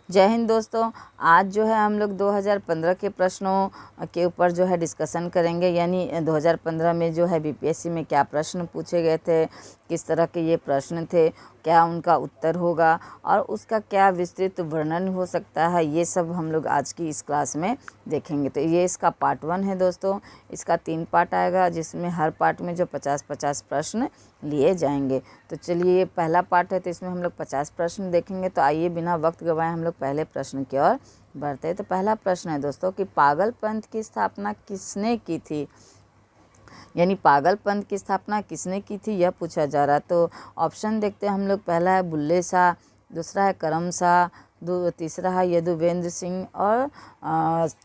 जय हिंद दोस्तों। आज जो है हम लोग 2015 के प्रश्नों के ऊपर जो है डिस्कशन करेंगे। यानी 2015 में जो है बीपीएससी में क्या प्रश्न पूछे गए थे, किस तरह के ये प्रश्न थे, क्या उनका उत्तर होगा और उसका क्या विस्तृत वर्णन हो सकता है, ये सब हम लोग आज की इस क्लास में देखेंगे। तो ये इसका पार्ट 1 है दोस्तों। इसका 3 पार्ट आएगा, जिसमें हर पार्ट में जो 50-50 प्रश्न लिए जाएंगे। तो चलिए, ये पहला पार्ट है, तो इसमें हम लोग 50 प्रश्न देखेंगे। तो आइए बिना वक्त गवाए हम लोग पहले प्रश्न की ओर बढ़ते हैं। तो पहला प्रश्न है दोस्तों कि पागलपंथ की स्थापना किसने की थी। यानी पागलपंथ की स्थापना किसने की थी, यह पूछा जा रहा है। तो ऑप्शन देखते हैं हम लोग। पहला है बुल्ले शाह, दूसरा है करम शाह, तीसरा है यदुवेंद्र सिंह और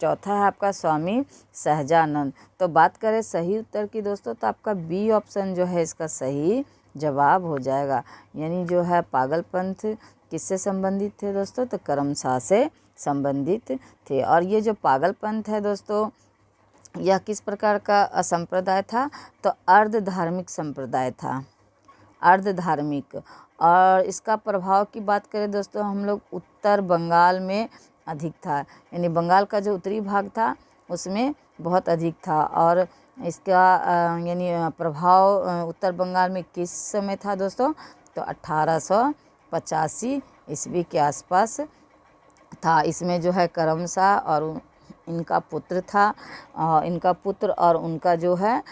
चौथा है आपका स्वामी सहजानंद। तो बात करें सही उत्तर की दोस्तों, तो आपका बी ऑप्शन जो है इसका सही जवाब हो जाएगा। यानी जो है पागलपंथ किससे संबंधित थे दोस्तों, तो करम शाह से संबंधित थे। और ये जो पागलपंथ है दोस्तों, यह किस प्रकार का संप्रदाय था, तो अर्ध धार्मिक संप्रदाय था, अर्ध धार्मिक। और इसका प्रभाव की बात करें दोस्तों हम लोग, उत्तर बंगाल में अधिक था। यानी बंगाल का जो उत्तरी भाग था उसमें बहुत अधिक था। और इसका यानी प्रभाव उत्तर बंगाल में किस समय था दोस्तों, तो 1885 ईस्वी के आसपास था। इसमें जो है करम शाह और इनका पुत्र था, इनका पुत्र और उनका जो है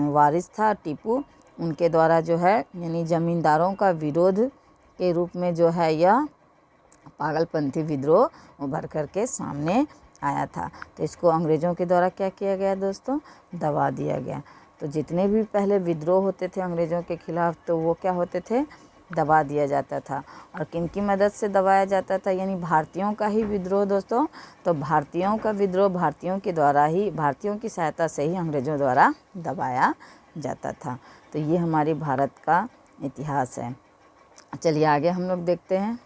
वारिस था टीपू, उनके द्वारा जो है यानी ज़मींदारों का विरोध के रूप में जो है यह पागलपंथी विद्रोह उभर कर के सामने आया था। तो इसको अंग्रेज़ों के द्वारा क्या किया गया दोस्तों, दबा दिया गया। तो जितने भी पहले विद्रोह होते थे अंग्रेज़ों के खिलाफ़, तो वो क्या होते थे, दबा दिया जाता था। और किन की मदद से दबाया जाता था, यानी भारतीयों का ही विद्रोह दोस्तों। तो भारतीयों का विद्रोह भारतीयों के द्वारा ही, भारतीयों की सहायता से ही अंग्रेज़ों द्वारा दबाया जाता था। तो ये हमारे भारत का इतिहास है। चलिए आगे हम लोग देखते हैं।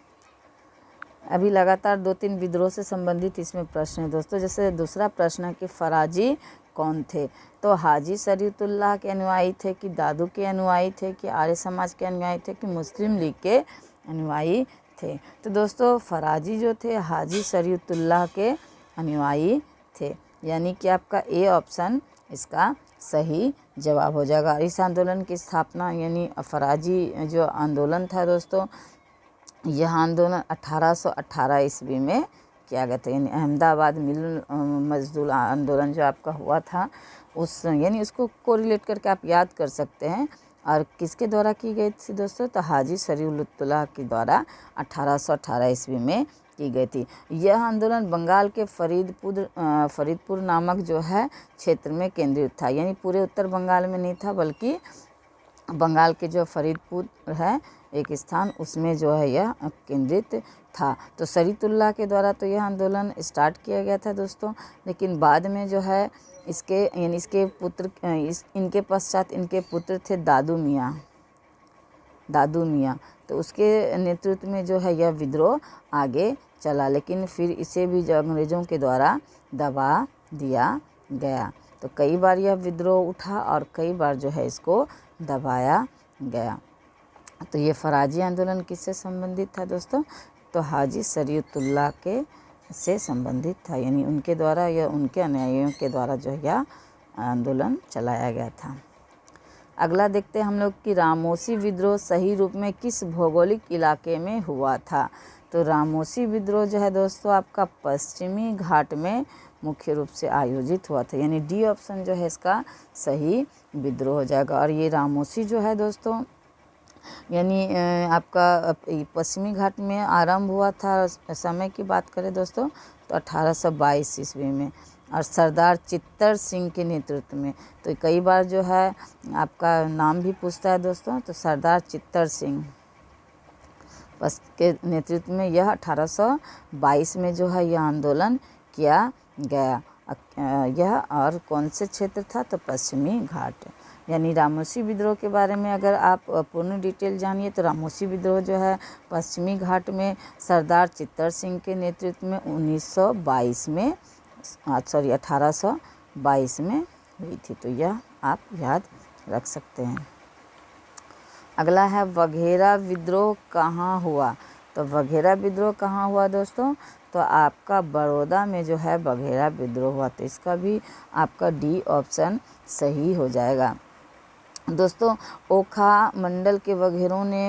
अभी लगातार 2-3 विद्रोह से संबंधित इसमें प्रश्न है दोस्तों। जैसे दूसरा प्रश्न है कि फराजी कौन थे। तो हाजी शरीयतुल्लाह के अनुयायी थे, कि दादू के अनुयायी थे, कि आर्य समाज के अनुयायी थे, कि मुस्लिम लीग के अनुयायी थे। तो दोस्तों फराजी जो थे हाजी शरीयतुल्लाह के अनुयायी थे। यानी कि आपका ए ऑप्शन इसका सही जवाब हो जाएगा। इस आंदोलन की स्थापना, यानी फराजी जो आंदोलन था दोस्तों, यह आंदोलन 1818 ईस्वी में किया गया था। यानी अहमदाबाद मिल मजदूर आंदोलन जो आपका हुआ था, उस यानी उसको कोरिलेट करके आप याद कर सकते हैं। और किसके द्वारा की गई थी दोस्तों, तो हाजी शरीयतुल्लाह के द्वारा 1818 ईस्वी में की गई थी। यह आंदोलन बंगाल के फरीदपुर नामक जो है क्षेत्र में केंद्रित था। यानी पूरे उत्तर बंगाल में नहीं था, बल्कि बंगाल के जो फरीदपुर है एक स्थान, उसमें जो है यह केंद्रित था। तो शरीयतुल्लाह के द्वारा तो यह आंदोलन स्टार्ट किया गया था दोस्तों। लेकिन बाद में जो है इसके यानी इसके पुत्र इनके पश्चात इनके पुत्र थे दादू मियाँ। तो उसके नेतृत्व में जो है यह विद्रोह आगे चला। लेकिन फिर इसे भी जो अंग्रेज़ों के द्वारा दबा दिया गया। तो कई बार यह विद्रोह उठा और कई बार जो है इसको दबाया गया। तो ये फराजी आंदोलन किससे संबंधित था दोस्तों, तो हाजी शरीयतुल्लाह के से संबंधित था। यानी उनके द्वारा या उनके अनुयायियों के द्वारा जो है यह आंदोलन चलाया गया था। अगला देखते हैं हम लोग कि रामोसी विद्रोह सही रूप में किस भौगोलिक इलाके में हुआ था। तो रामोसी विद्रोह जो है दोस्तों आपका पश्चिमी घाट में मुख्य रूप से आयोजित हुआ था। यानी डी ऑप्शन जो है इसका सही विद्रोह हो जाएगा। और ये रामोसी जो है दोस्तों, यानी आपका पश्चिमी घाट में आरंभ हुआ था। समय की बात करें दोस्तों, तो 1822 ईस्वी में, और सरदार चित्तर सिंह के नेतृत्व में। तो कई बार जो है आपका नाम भी पूछता है दोस्तों, तो सरदार चित्तर सिंह के नेतृत्व में यह 1822 में जो है यह आंदोलन किया गया। यह और कौन से क्षेत्र था, तो पश्चिमी घाट। यानी रामोसी विद्रोह के बारे में अगर आप पूर्ण डिटेल जानिए, तो रामोसी विद्रोह जो है पश्चिमी घाट में सरदार चित्तर सिंह के नेतृत्व में 1822 में हुई थी। तो यह आप याद रख सकते हैं। अगला है वघेरा विद्रोह कहाँ हुआ। तो बघेरा विद्रोह कहाँ हुआ दोस्तों? तो आपका बड़ौदा में जो है बघेरा विद्रोह हुआ। तो इसका भी आपका डी ऑप्शन सही हो जाएगा। दोस्तों ओखा मंडल के बघेरों ने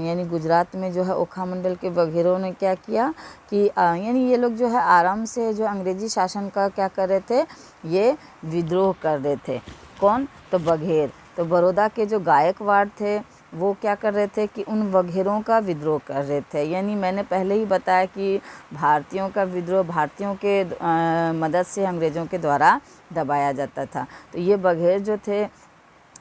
यानी गुजरात में जो है ओखा मंडल के बघेरों ने क्या किया कि यानी ये लोग जो है आराम से जो अंग्रेजी शासन का क्या कर रहे थे, ये विद्रोह कर रहे थे। कौन? तो बघेर। तो बड़ौदा के जो गायकवाड़ थे वो क्या कर रहे थे कि उन बघेरों का विद्रोह कर रहे थे। यानी मैंने पहले ही बताया कि भारतीयों का विद्रोह भारतीयों के मदद से अंग्रेज़ों के द्वारा दबाया जाता था। तो ये बघेर जो थे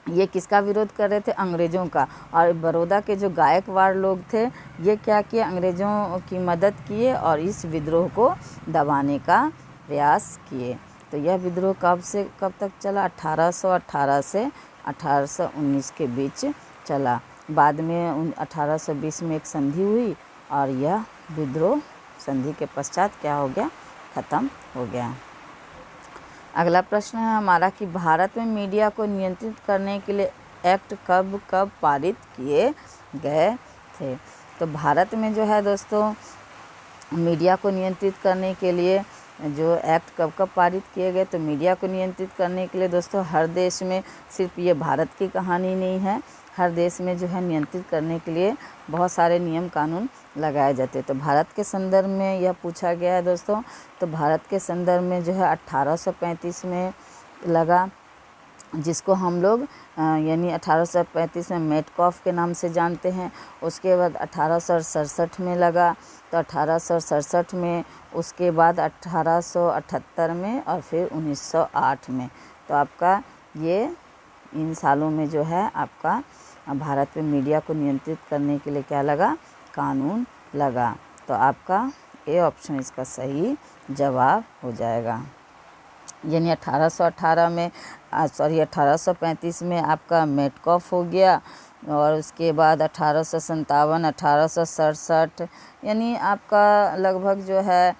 ये किसका विरोध कर रहे थे? अंग्रेज़ों का। और बड़ौदा के जो गायकवाड़ लोग थे ये क्या किए? अंग्रेज़ों की मदद किए और इस विद्रोह को दबाने का प्रयास किए। तो यह विद्रोह कब से कब तक चला? 1818 से 1819 के बीच चला। बाद में 1820 में एक संधि हुई और यह विद्रोह संधि के पश्चात क्या हो गया? ख़त्म हो गया। अगला प्रश्न है हमारा कि भारत में मीडिया को नियंत्रित करने के लिए एक्ट कब कब पारित किए गए थे? तो भारत में जो है दोस्तों मीडिया को नियंत्रित करने के लिए जो एक्ट कब कब पारित किए गए? तो मीडिया को नियंत्रित करने के लिए दोस्तों हर देश में, सिर्फ ये भारत की कहानी नहीं है, हर देश में जो है नियंत्रित करने के लिए बहुत सारे नियम कानून लगाए जाते हैं। तो भारत के संदर्भ में यह पूछा गया है दोस्तों। तो भारत के संदर्भ में जो है 1835 में लगा, जिसको हम लोग यानी 1835 में मेटकॉफ के नाम से जानते हैं। उसके बाद 1867 में लगा, तो 1867 में, उसके बाद 1878 में और फिर 1908 में। तो आपका ये इन सालों में जो है आपका भारत में मीडिया को नियंत्रित करने के लिए क्या लगा? कानून लगा। तो आपका ए ऑप्शन इसका सही जवाब हो जाएगा। यानी 1818 में 1835 में आपका मेटकॉफ हो गया और उसके बाद 1857, 1867 यानी आपका लगभग जो है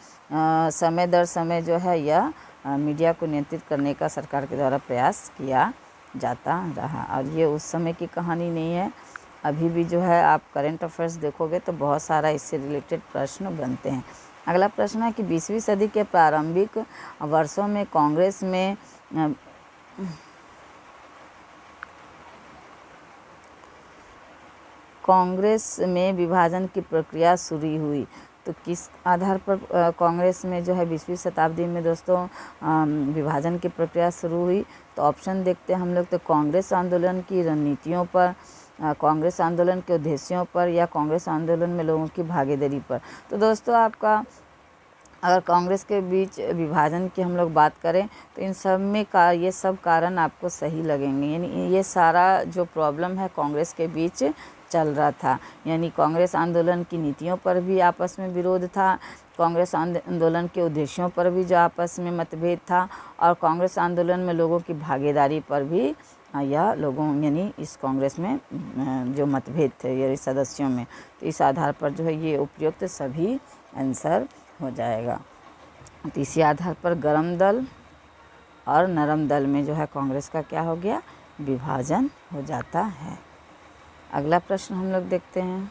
समय दर समय जो है यह मीडिया को नियंत्रित करने का सरकार के द्वारा प्रयास किया जाता रहा। और ये उस समय की कहानी नहीं है, अभी भी जो है आप करंट अफेयर्स देखोगे तो बहुत सारा इससे रिलेटेड प्रश्न बनते हैं। अगला प्रश्न है कि 20वीं सदी के प्रारंभिक वर्षों में कांग्रेस में विभाजन की प्रक्रिया शुरू हुई। तो किस आधार पर कांग्रेस में जो है 20वीं शताब्दी में दोस्तों विभाजन की प्रक्रिया शुरू हुई? तो ऑप्शन देखते हैं हम लोग। तो कांग्रेस आंदोलन की रणनीतियों पर, कांग्रेस आंदोलन के उद्देश्यों पर, या कांग्रेस आंदोलन में लोगों की भागीदारी पर। तो दोस्तों आपका अगर कांग्रेस के बीच विभाजन की हम लोग बात करें तो इन सब में ये सब कारण आपको सही लगेंगे। यानी ये सारा जो प्रॉब्लम है कांग्रेस के बीच चल रहा था। यानी कांग्रेस आंदोलन की नीतियों पर भी आपस में विरोध था, कांग्रेस आंदोलन के उद्देश्यों पर भी जो आपस में मतभेद था, और कांग्रेस आंदोलन में लोगों की भागीदारी पर भी यह लोगों यानी इस कांग्रेस में जो मतभेद थे ये सदस्यों में। तो इस आधार पर जो है ये उपयुक्त सभी आंसर हो जाएगा। तो इसी आधार पर गर्म दल और नरम दल में जो है कांग्रेस का क्या हो गया? विभाजन हो जाता है। अगला प्रश्न हम लोग देखते हैं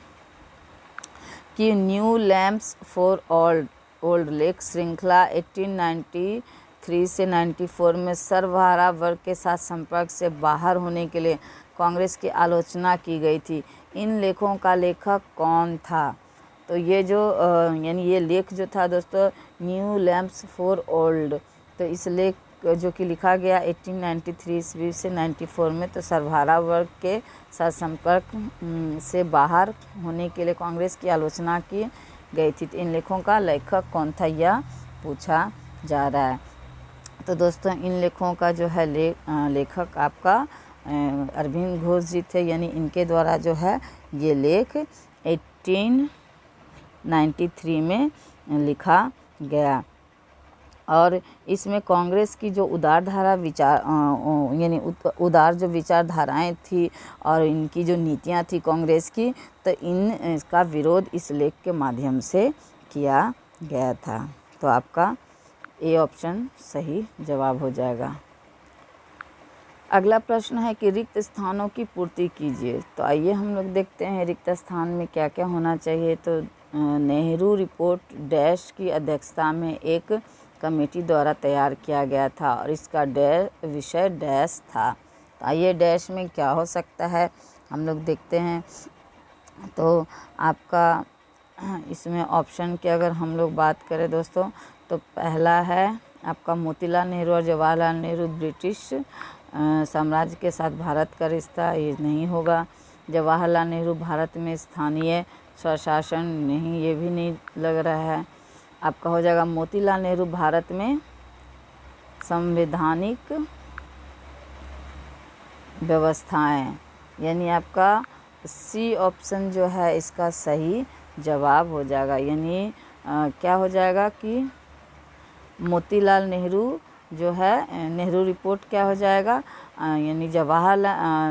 कि new lamps for old lake श्रृंखला 1893 से 94 में सर्वहारा वर्ग के साथ संपर्क से बाहर होने के लिए कांग्रेस की आलोचना की गई थी। इन लेखों का लेखक कौन था? तो ये जो यानी ये लेख जो था दोस्तों न्यू लैंप्स फॉर ओल्ड, तो इस लेख जो कि लिखा गया 1893 ईस्वी से 94 में, तो सर्वहारा वर्ग के साथ संपर्क से बाहर होने के लिए कांग्रेस की आलोचना की गई थी। तो इन लेखों का लेखक कौन था यह पूछा जा रहा है। तो दोस्तों इन लेखों का जो है लेखक आपका अरविंद घोष जी थे। यानी इनके द्वारा जो है ये लेख 1893 में लिखा गया। और इसमें कांग्रेस की जो उदारधारा विचार यानी उदार जो विचारधाराएं थी और इनकी जो नीतियां थी कांग्रेस की, तो इसका विरोध इस लेख के माध्यम से किया गया था। तो आपका ए ऑप्शन सही जवाब हो जाएगा। अगला प्रश्न है कि रिक्त स्थानों की पूर्ति कीजिए। तो आइए हम लोग देखते हैं रिक्त स्थान में क्या क्या होना चाहिए। तो नेहरू रिपोर्ट डैश की अध्यक्षता में एक कमेटी द्वारा तैयार किया गया था और इसका विषय डैश था। तो आइए डैश में क्या हो सकता है हम लोग देखते हैं। तो आपका इसमें ऑप्शन की अगर हम लोग बात करें दोस्तों, तो पहला है आपका मोतीलाल नेहरू और जवाहरलाल नेहरू ब्रिटिश साम्राज्य के साथ भारत का रिश्ता, ये नहीं होगा। जवाहरलाल नेहरू भारत में स्थानीय स्वशासन, नहीं, ये भी नहीं लग रहा है। आपका हो जाएगा मोतीलाल नेहरू भारत में संवैधानिक व्यवस्थाएं, यानी आपका सी ऑप्शन जो है इसका सही जवाब हो जाएगा। यानी क्या हो जाएगा कि मोतीलाल नेहरू जो है नेहरू रिपोर्ट क्या हो जाएगा, यानी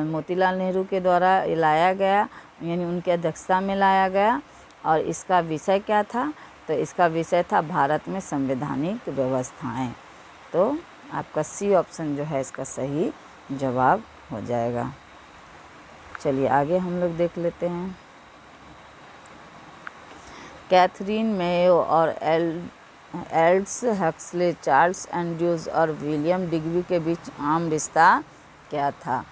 मोतीलाल नेहरू के द्वारा लाया गया, यानी उनके अध्यक्षता में लाया गया। और इसका विषय क्या था, तो इसका विषय था भारत में संवैधानिक व्यवस्थाएं। तो आपका सी ऑप्शन जो है इसका सही जवाब हो जाएगा। चलिए आगे हम लोग देख लेते हैं। कैथरीन मेयो और एल्ड्स हक्सले, चार्ल्स एंड्रयूज और विलियम डिग्बी के बीच आम रिश्ता क्या था।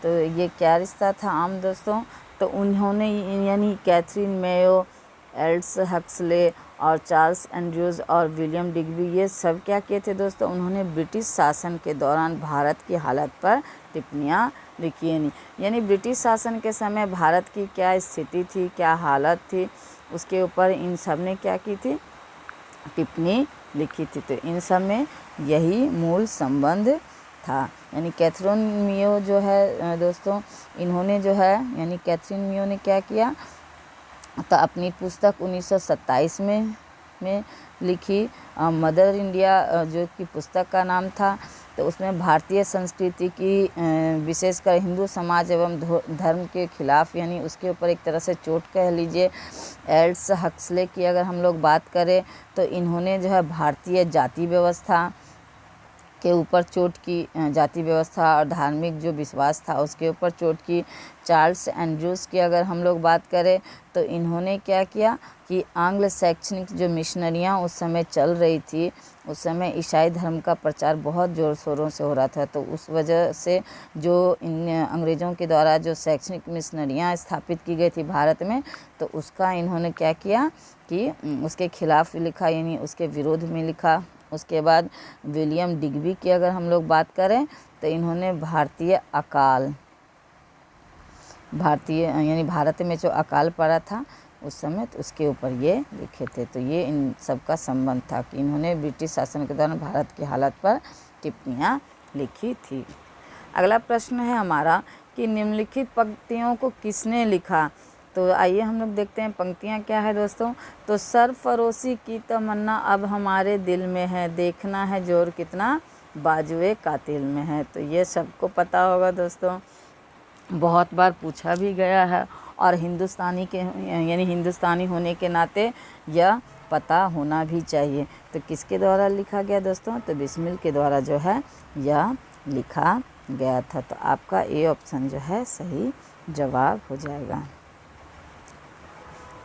तो ये क्या रिश्ता था आम दोस्तों, तो उन्होंने यानी कैथरीन मेयो, एल्ड्स हक्सले और चार्ल्स एंड्रयूज और विलियम डिग्बी, ये सब क्या किए थे दोस्तों, उन्होंने ब्रिटिश शासन के दौरान भारत की हालत पर टिप्पणियाँ लिखी। यानी ब्रिटिश शासन के समय भारत की क्या स्थिति थी, क्या हालत थी, उसके ऊपर इन सब ने क्या की थी, टिप्पणी लिखी थी। तो इन सब में यही मूल संबंध था। यानी कैथरीन मेयो जो है दोस्तों, इन्होंने जो है यानी कैथरीन मेयो ने क्या किया, तो अपनी पुस्तक 1927 में लिखी मदर इंडिया, जो कि पुस्तक का नाम था। तो उसमें भारतीय संस्कृति की विशेषकर हिंदू समाज एवं धर्म के खिलाफ, यानी उसके ऊपर एक तरह से चोट कह लीजिए। एल्ड्स हक्सले की अगर हम लोग बात करें, तो इन्होंने जो है भारतीय जाति व्यवस्था के ऊपर चोट की, जाति व्यवस्था और धार्मिक जो विश्वास था उसके ऊपर चोट की। चार्ल्स एंड्रयूज की अगर हम लोग बात करें, तो इन्होंने क्या किया कि आंग्ल शैक्षणिक जो मिशनरियाँ उस समय चल रही थी, उस समय ईसाई धर्म का प्रचार बहुत ज़ोर शोरों से हो रहा था। तो उस वजह से जो इन अंग्रेज़ों के द्वारा जो शैक्षणिक मिशनरियाँ स्थापित की गई थी भारत में, तो उसका इन्होंने क्या किया कि उसके खिलाफ लिखा, यानी उसके विरोध में लिखा। उसके बाद विलियम डिग्बी की अगर हम लोग बात करें, तो इन्होंने यानी भारत में जो अकाल पड़ा था उस समय, तो उसके ऊपर ये लिखे थे। तो ये इन सब का संबंध था कि इन्होंने ब्रिटिश शासन के दौरान भारत की हालत पर टिप्पणियाँ लिखी थी। अगला प्रश्न है हमारा कि निम्नलिखित पंक्तियों को किसने लिखा। तो आइए हम लोग देखते हैं पंक्तियाँ क्या है दोस्तों। तो सरफरोशी की तमन्ना अब हमारे दिल में है, देखना है जोर कितना बाजुए कातिल में है। तो ये सबको पता होगा दोस्तों, बहुत बार पूछा भी गया है, और हिंदुस्तानी के यानी हिंदुस्तानी होने के नाते यह पता होना भी चाहिए। तो किसके द्वारा लिखा गया दोस्तों, तो बिस्मिल के द्वारा जो है यह लिखा गया था। तो आपका ए ऑप्शन जो है सही जवाब हो जाएगा।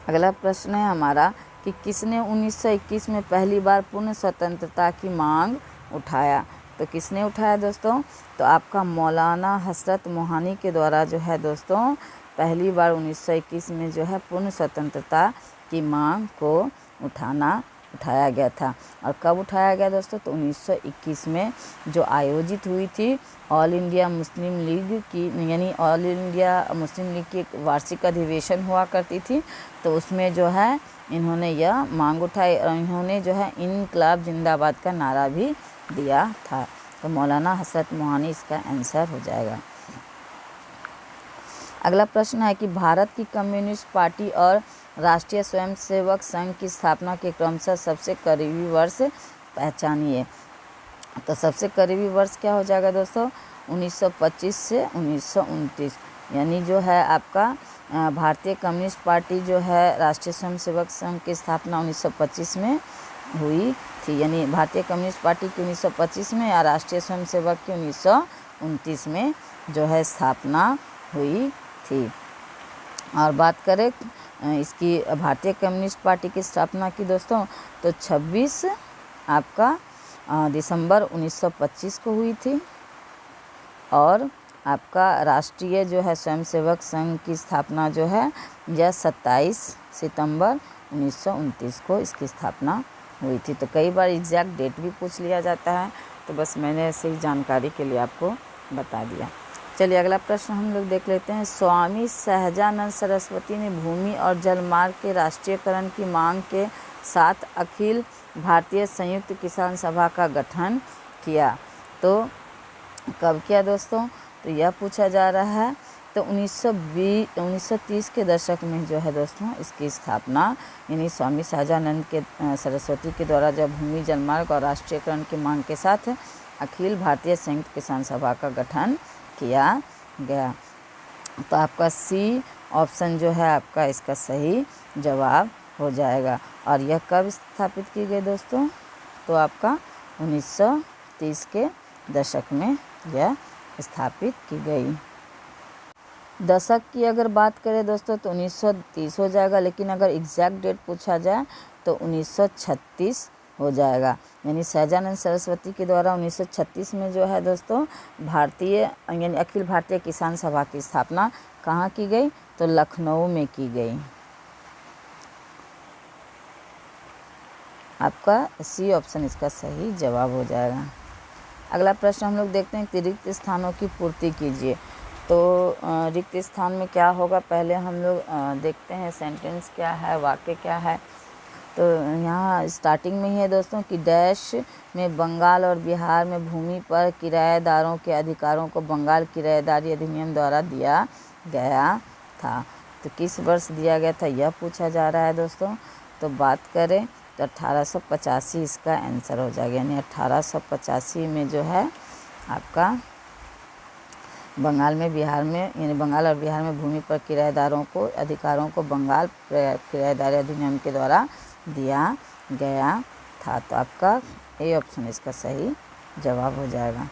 अगला प्रश्न है हमारा कि किसने 1921 में पहली बार पूर्ण स्वतंत्रता की मांग उठाया। तो किसने उठाया दोस्तों, तो आपका मौलाना हसरत मोहानी के द्वारा जो है दोस्तों पहली बार 1921 में जो है पूर्ण स्वतंत्रता की मांग को उठाया गया था। और कब उठाया गया दोस्तों, तो 1921 में जो आयोजित हुई थी ऑल इंडिया मुस्लिम लीग की, यानी ऑल इंडिया मुस्लिम लीग की एक वार्षिक अधिवेशन हुआ करती थी। तो उसमें जो है इन्होंने यह मांग उठाई और इन्होंने जो है इनकलाब जिंदाबाद का नारा भी दिया था। तो मौलाना हसरत मोहानी इसका आंसर हो जाएगा। अगला प्रश्न है कि भारत की कम्युनिस्ट पार्टी और राष्ट्रीय स्वयंसेवक संघ की स्थापना के क्रमशः सबसे करीबी वर्ष पहचानिए। तो सबसे करीबी वर्ष क्या हो जाएगा दोस्तों, 1925 से 1929। यानी जो है आपका भारतीय कम्युनिस्ट पार्टी जो है राष्ट्रीय स्वयंसेवक संघ की स्थापना 1925 में हुई थी। यानी भारतीय कम्युनिस्ट पार्टी की 1925 में या राष्ट्रीय स्वयंसेवक की 1929 में जो है स्थापना हुई थी। और बात करें इसकी भारतीय कम्युनिस्ट पार्टी की स्थापना की दोस्तों? तो 26 आपका दिसंबर 1925 को हुई थी। और आपका राष्ट्रीय जो है स्वयंसेवक संघ की स्थापना जो है यह 27 सितंबर 1929 को इसकी स्थापना हुई थी। तो कई बार एग्जैक्ट डेट भी पूछ लिया जाता है, तो बस मैंने ऐसे ही जानकारी के लिए आपको बता दिया। चलिए अगला प्रश्न हम लोग देख लेते हैं। स्वामी सहजानंद सरस्वती ने भूमि और जल मार्ग के राष्ट्रीयकरण की मांग के साथ अखिल भारतीय संयुक्त किसान सभा का गठन किया। तो कब किया दोस्तों? तो यह पूछा जा रहा है। तो 1930 के दशक में जो है दोस्तों इसकी स्थापना, यानी स्वामी सहजानंद के सरस्वती के द्वारा जब भूमि जलमार्ग और राष्ट्रीयकरण की मांग के साथ अखिल भारतीय संयुक्त किसान सभा का गठन किया गया। तो आपका सी ऑप्शन जो है आपका इसका सही जवाब हो जाएगा। और यह कब स्थापित की गई दोस्तों? तो आपका 1930 के दशक में यह स्थापित की गई। दशक की अगर बात करें दोस्तों तो 1930 हो जाएगा, लेकिन अगर एग्जैक्ट डेट पूछा जाए तो 1936 हो जाएगा। यानी सहजानंद सरस्वती के द्वारा 1936 में जो है दोस्तों भारतीय यानी अखिल भारतीय किसान सभा की स्थापना कहाँ की गई? तो लखनऊ में की गई। आपका सी ऑप्शन इसका सही जवाब हो जाएगा। अगला प्रश्न हम लोग देखते हैं कि रिक्त स्थानों की पूर्ति कीजिए। तो रिक्त स्थान में क्या होगा, पहले हम लोग देखते हैं सेंटेंस क्या है, वाक्य क्या है। तो यहाँ स्टार्टिंग में ही है दोस्तों कि डैश में बंगाल और बिहार में भूमि पर किराएदारों के अधिकारों को बंगाल किराएदारी अधिनियम द्वारा दिया गया था। तो किस वर्ष दिया गया था यह पूछा जा रहा है दोस्तों। तो बात करें तो 1885 इसका आंसर हो जाएगा। यानी 1885 में जो है आपका बंगाल में बिहार में यानी बंगाल और बिहार में भूमि पर किराएदारों को अधिकारों को बंगाल किराएदारी अधिनियम के द्वारा दिया गया था। तो आपका ए ऑप्शन इसका सही जवाब हो जाएगा।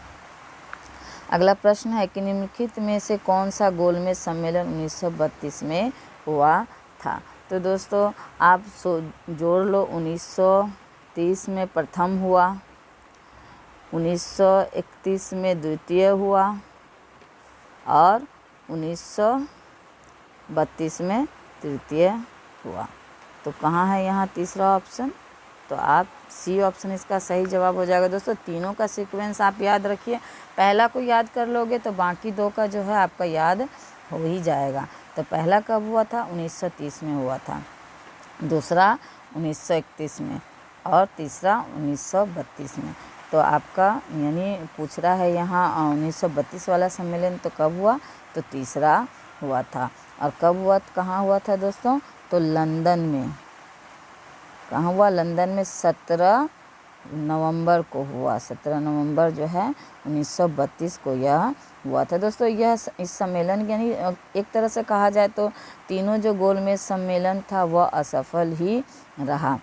अगला प्रश्न है कि निम्नलिखित में से कौन सा गोलमेज सम्मेलन 1932 में हुआ था? तो दोस्तों आप जोड़ लो, 1930 में प्रथम हुआ, 1931 में द्वितीय हुआ और 1932 में तृतीय हुआ। तो कहाँ है यहाँ तीसरा ऑप्शन? तो आप सी ऑप्शन इसका सही जवाब हो जाएगा। दोस्तों तीनों का सीक्वेंस आप याद रखिए, पहला को याद कर लोगे तो बाकी दो का जो है आपका याद हो ही जाएगा। तो पहला कब हुआ था? 1930 में हुआ था, दूसरा 1931 में और तीसरा 1932 में। तो आपका यानी पूछ रहा है यहाँ 1932 वाला सम्मेलन तो कब हुआ? तो तीसरा हुआ था। और कब हुआ, कहाँ हुआ था दोस्तों? तो लंदन में। कहाँ हुआ? लंदन में 17 नवंबर को हुआ। 17 नवंबर जो है 1932 को यह हुआ था। दोस्तों यह इस सम्मेलन यानी एक तरह से कहा जाए तो तीनों जो गोलमेज सम्मेलन था वह असफल ही रहा।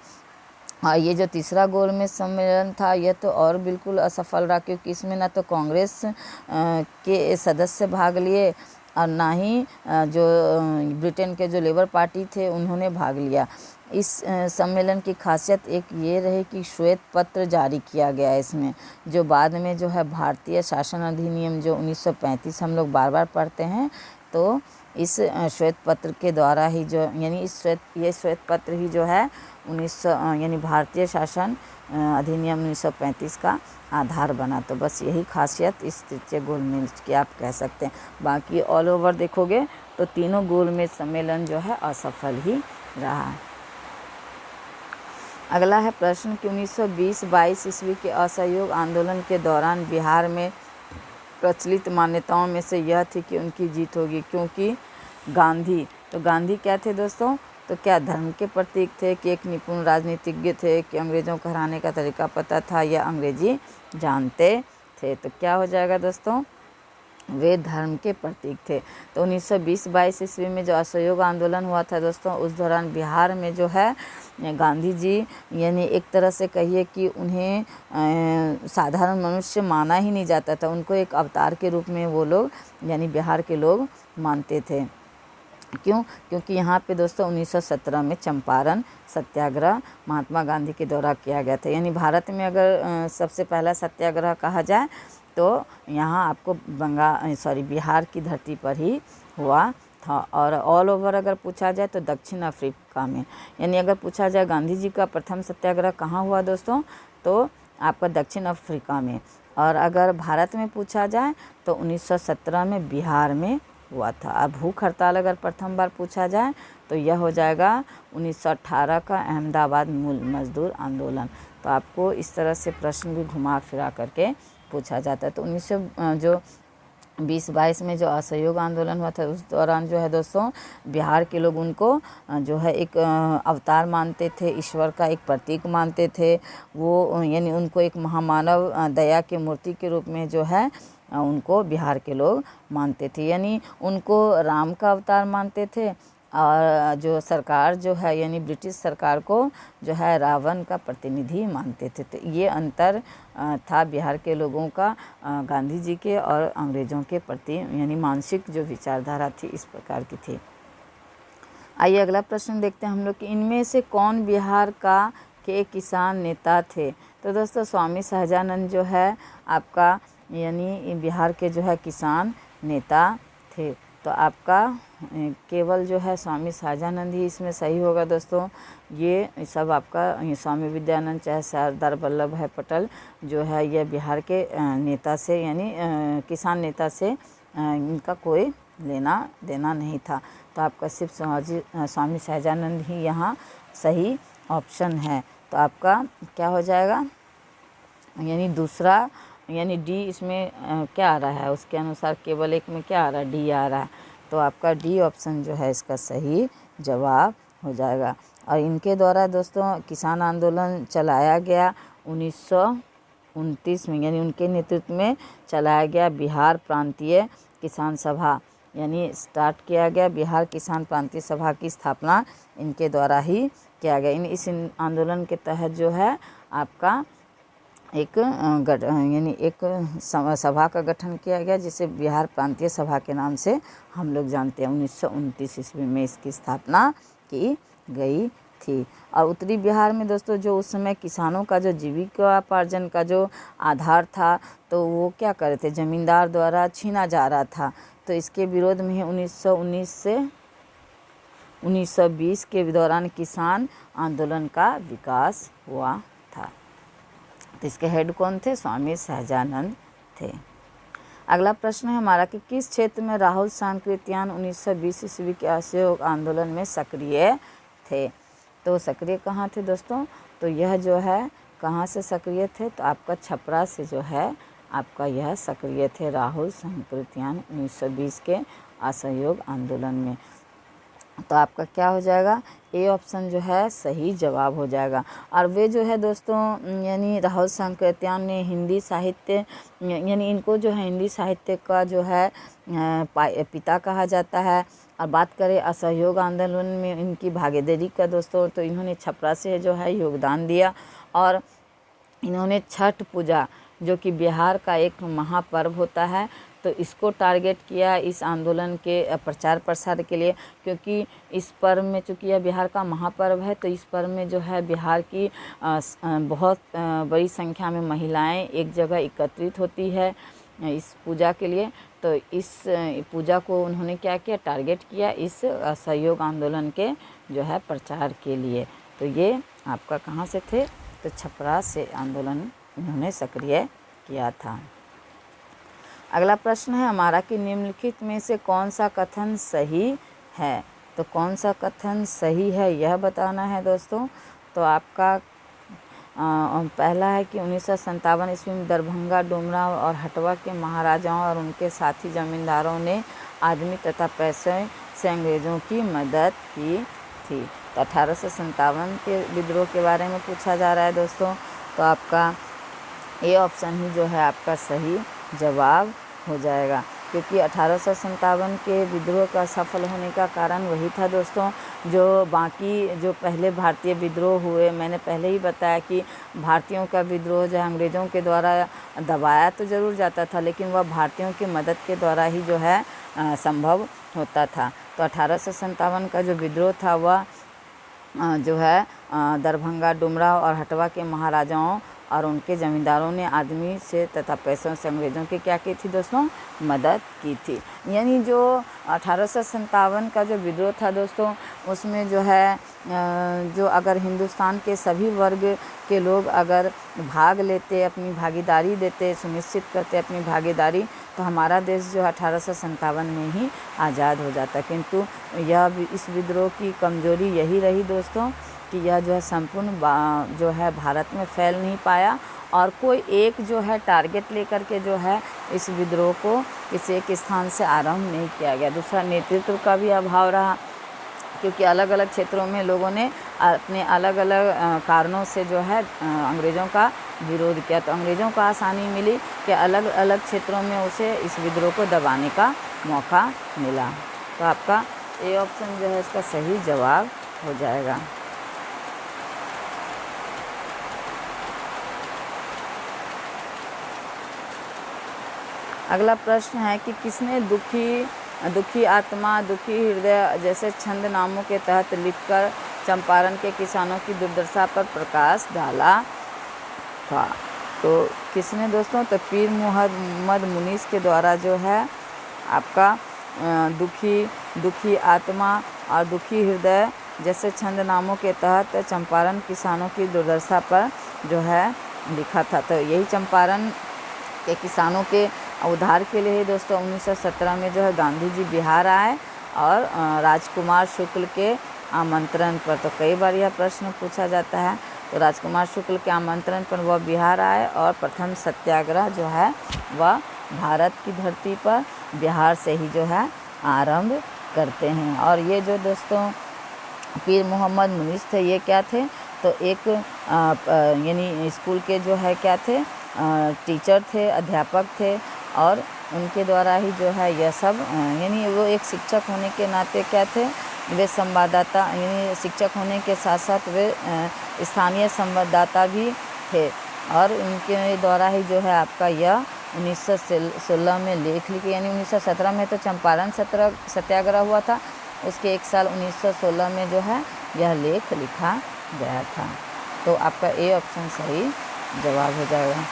और ये जो तीसरा गोलमेज सम्मेलन था यह तो और बिल्कुल असफल रहा, क्योंकि इसमें ना तो कांग्रेस के सदस्य भाग लिए और ना ही जो ब्रिटेन के जो लेबर पार्टी थे उन्होंने भाग लिया। इस सम्मेलन की खासियत एक ये रही कि श्वेत पत्र जारी किया गया इसमें, जो बाद में जो है भारतीय शासन अधिनियम जो 1935 हम लोग बार बार पढ़ते हैं। तो इस श्वेत पत्र के द्वारा ही जो यानी ये श्वेत पत्र ही जो है 1900 यानी भारतीय शासन अधिनियम 1935 का आधार बना। तो बस यही खासियत इस तृतीय गोलमेज की आप कह सकते हैं। बाकी ऑल ओवर देखोगे तो तीनों गोलमेज सम्मेलन जो है असफल ही रहा। अगला है प्रश्न कि 1920-22 ईस्वी के असहयोग आंदोलन के दौरान बिहार में प्रचलित मान्यताओं में से यह थी कि उनकी जीत होगी, क्योंकि गांधी क्या थे दोस्तों? तो क्या धर्म के प्रतीक थे, कि एक निपुण राजनीतिज्ञ थे, कि अंग्रेज़ों को हराने का तरीका पता था या अंग्रेजी जानते थे? तो क्या हो जाएगा दोस्तों? वे धर्म के प्रतीक थे। तो 1920-22 ईस्वी में जो असहयोग आंदोलन हुआ था दोस्तों, उस दौरान बिहार में जो है गांधी जी यानी एक तरह से कहिए कि उन्हें साधारण मनुष्य माना ही नहीं जाता था, उनको एक अवतार के रूप में वो लोग यानी बिहार के लोग मानते थे। क्यों? क्योंकि यहाँ पे दोस्तों 1917 में चंपारण सत्याग्रह महात्मा गांधी के द्वारा किया गया था। यानी भारत में अगर सबसे पहला सत्याग्रह कहा जाए तो यहाँ आपको बिहार की धरती पर ही हुआ था। और ऑल ओवर अगर पूछा जाए तो दक्षिण अफ्रीका में। यानी अगर पूछा जाए गांधी जी का प्रथम सत्याग्रह कहाँ हुआ दोस्तों, तो आपका दक्षिण अफ्रीका में। और अगर भारत में पूछा जाए तो 1917 में बिहार में हुआ था। अब भूख हड़ताल अगर प्रथम बार पूछा जाए तो यह हो जाएगा 1918 का अहमदाबाद मूल मजदूर आंदोलन। तो आपको इस तरह से प्रश्न भी घुमा फिरा करके पूछा जाता है। तो 1920-22 में जो असहयोग आंदोलन हुआ था उस दौरान जो है दोस्तों बिहार के लोग उनको जो है एक अवतार मानते थे, ईश्वर का एक प्रतीक मानते थे। वो यानी उनको एक महामानव दया की मूर्ति के रूप में जो है उनको बिहार के लोग मानते थे। यानी उनको राम का अवतार मानते थे और जो सरकार जो है यानी ब्रिटिश सरकार को जो है रावण का प्रतिनिधि मानते थे। तो ये अंतर था बिहार के लोगों का गांधी जी के और अंग्रेज़ों के प्रति यानी मानसिक जो विचारधारा थी इस प्रकार की थी। आइए अगला प्रश्न देखते हैं हम लोग कि इनमें से कौन बिहार के किसान नेता थे। तो दोस्तों स्वामी सहजानंद जो है आपका यानी बिहार के जो है किसान नेता थे। तो आपका केवल जो है स्वामी सहजानंद ही इसमें सही होगा दोस्तों। ये सब आपका स्वामी विद्यानंद चाहे सरदार वल्लभ भाई पटेल जो है ये बिहार के नेता से यानी किसान नेता से इनका कोई लेना देना नहीं था। तो आपका सिर्फ स्वामी सहजानंद ही यहाँ सही ऑप्शन है। तो आपका क्या हो जाएगा, यानी दूसरा यानी डी इसमें क्या आ रहा है उसके अनुसार केवल एक में क्या आ रहा है, डी आ रहा है। तो आपका डी ऑप्शन जो है इसका सही जवाब हो जाएगा। और इनके द्वारा दोस्तों किसान आंदोलन चलाया गया 1929 में, यानी उनके नेतृत्व में चलाया गया बिहार प्रांतीय किसान सभा, यानी स्टार्ट किया गया बिहार किसान प्रांतीय सभा की स्थापना इनके द्वारा ही किया गया। इस आंदोलन के तहत जो है आपका एक यानी एक सभा का गठन किया गया जिसे बिहार प्रांतीय सभा के नाम से हम लोग जानते हैं। 1929 ईस्वी में इसकी स्थापना की गई थी। और उत्तरी बिहार में दोस्तों जो उस समय किसानों का जो जीविकोपार्जन का जो आधार था तो वो क्या कर रहे थे, ज़मींदार द्वारा छीना जा रहा था। तो इसके विरोध में 1919 से 1920 के दौरान किसान आंदोलन का विकास हुआ था। तो इसके हेड कौन थे, स्वामी सहजानंद थे। अगला प्रश्न है हमारा कि किस क्षेत्र में राहुल सांकृत्यायन 1920 ईस्वी के असहयोग आंदोलन में सक्रिय थे। तो सक्रिय कहाँ थे दोस्तों, तो यह जो है कहाँ से सक्रिय थे, तो आपका छपरा से जो है आपका यह सक्रिय थे राहुल सांकृत्यायन 1920 के असहयोग आंदोलन में। तो आपका क्या हो जाएगा, ए ऑप्शन जो है सही जवाब हो जाएगा। और वे जो है दोस्तों यानी राहुल सांकृत्यायन ने हिंदी साहित्य यानी इनको जो है हिंदी साहित्य का जो है पिता कहा जाता है। और बात करें असहयोग आंदोलन में इनकी भागीदारी का दोस्तों, तो इन्होंने छपरा से जो है योगदान दिया। और इन्होंने छठ पूजा जो कि बिहार का एक महापर्व होता है तो इसको टारगेट किया इस आंदोलन के प्रचार प्रसार के लिए, क्योंकि इस पर्व में चूँकि यह बिहार का महापर्व है तो इस पर्व में जो है बिहार की बहुत बड़ी संख्या में महिलाएं एक जगह एकत्रित होती है इस पूजा के लिए। तो इस पूजा को उन्होंने क्या किया, टारगेट किया इस असहयोग आंदोलन के जो है प्रचार के लिए। तो ये आपका कहाँ से थे, तो छपरा से आंदोलन उन्होंने सक्रिय किया था। अगला प्रश्न है हमारा कि निम्नलिखित में से कौन सा कथन सही है। तो कौन सा कथन सही है यह बताना है दोस्तों। तो आपका पहला है कि 1957 ईस्वी में दरभंगा, डुमरा और हटवा के महाराजाओं और उनके साथी जमींदारों ने आदमी तथा पैसे से अंग्रेज़ों की मदद की थी। तो 1857 के विद्रोह के बारे में पूछा जा रहा है दोस्तों। तो आपका ए ऑप्शन ही जो है आपका सही जवाब हो जाएगा, क्योंकि 1857 के विद्रोह का सफल होने का कारण वही था दोस्तों। जो बाकी जो पहले भारतीय विद्रोह हुए, मैंने पहले ही बताया कि भारतीयों का विद्रोह जो है अंग्रेज़ों के द्वारा दबाया तो ज़रूर जाता था, लेकिन वह भारतीयों की मदद के द्वारा ही जो है संभव होता था। तो 1857 का जो विद्रोह था वह जो है दरभंगा, डुमरा और हटवा के महाराजाओं और उनके ज़मींदारों ने आदमी से तथा पैसों से अंग्रेज़ों की क्या की थी दोस्तों, मदद की थी। यानी जो 1857 का जो विद्रोह था दोस्तों, उसमें जो है जो अगर हिंदुस्तान के सभी वर्ग के लोग अगर भाग लेते, अपनी भागीदारी देते, सुनिश्चित करते अपनी भागीदारी, तो हमारा देश जो 1857 में ही आज़ाद हो जाता। किंतु यह इस विद्रोह की कमज़ोरी यही रही दोस्तों कि यह जो है संपूर्ण जो है भारत में फैल नहीं पाया और कोई एक जो है टारगेट लेकर के जो है इस विद्रोह को किसी एक स्थान से आरंभ नहीं किया गया। दूसरा, नेतृत्व का भी अभाव रहा, क्योंकि अलग अलग क्षेत्रों में लोगों ने अपने अलग अलग कारणों से जो है अंग्रेज़ों का विरोध किया। तो अंग्रेज़ों को आसानी मिली कि अलग अलग क्षेत्रों में उसे इस विद्रोह को दबाने का मौका मिला। तो आपका ए ऑप्शन जो है इसका सही जवाब हो जाएगा। अगला प्रश्न है कि किसने दुखी आत्मा, दुखी हृदय जैसे छंद नामों के तहत लिखकर चंपारण के किसानों की दुर्दशा पर प्रकाश डाला था। तो किसने दोस्तों, तो पीर मोहम्मद मुनीस के द्वारा जो है आपका दुखी आत्मा और दुखी हृदय जैसे छंद नामों के तहत चंपारण किसानों की दुर्दशा पर जो है लिखा था। तो यही चंपारण के किसानों के उद्धार के लिए दोस्तों 1917 में जो है गांधी जी बिहार आए और राजकुमार शुक्ल के आमंत्रण पर। तो कई बार यह प्रश्न पूछा जाता है। तो राजकुमार शुक्ल के आमंत्रण पर वह बिहार आए और प्रथम सत्याग्रह जो है वह भारत की धरती पर बिहार से ही जो है आरंभ करते हैं। और ये जो दोस्तों पीर मोहम्मद मुनीस थे, ये क्या थे, तो एक यानी स्कूल के जो है क्या थे, टीचर थे, अध्यापक थे और उनके द्वारा ही जो है यह सब यानी वो एक शिक्षक होने के नाते क्या थे, वे संवाददाता, यानी शिक्षक होने के साथ साथ वे स्थानीय संवाददाता भी थे। और उनके द्वारा ही जो है आपका यह 1916 में लेख लिखे, यानी 1917 में तो चंपारण सत्याग्रह हुआ था, उसके एक साल 1916 में जो है यह लेख लिखा गया था। तो आपका ए ऑप्शन सही जवाब हो जाएगा।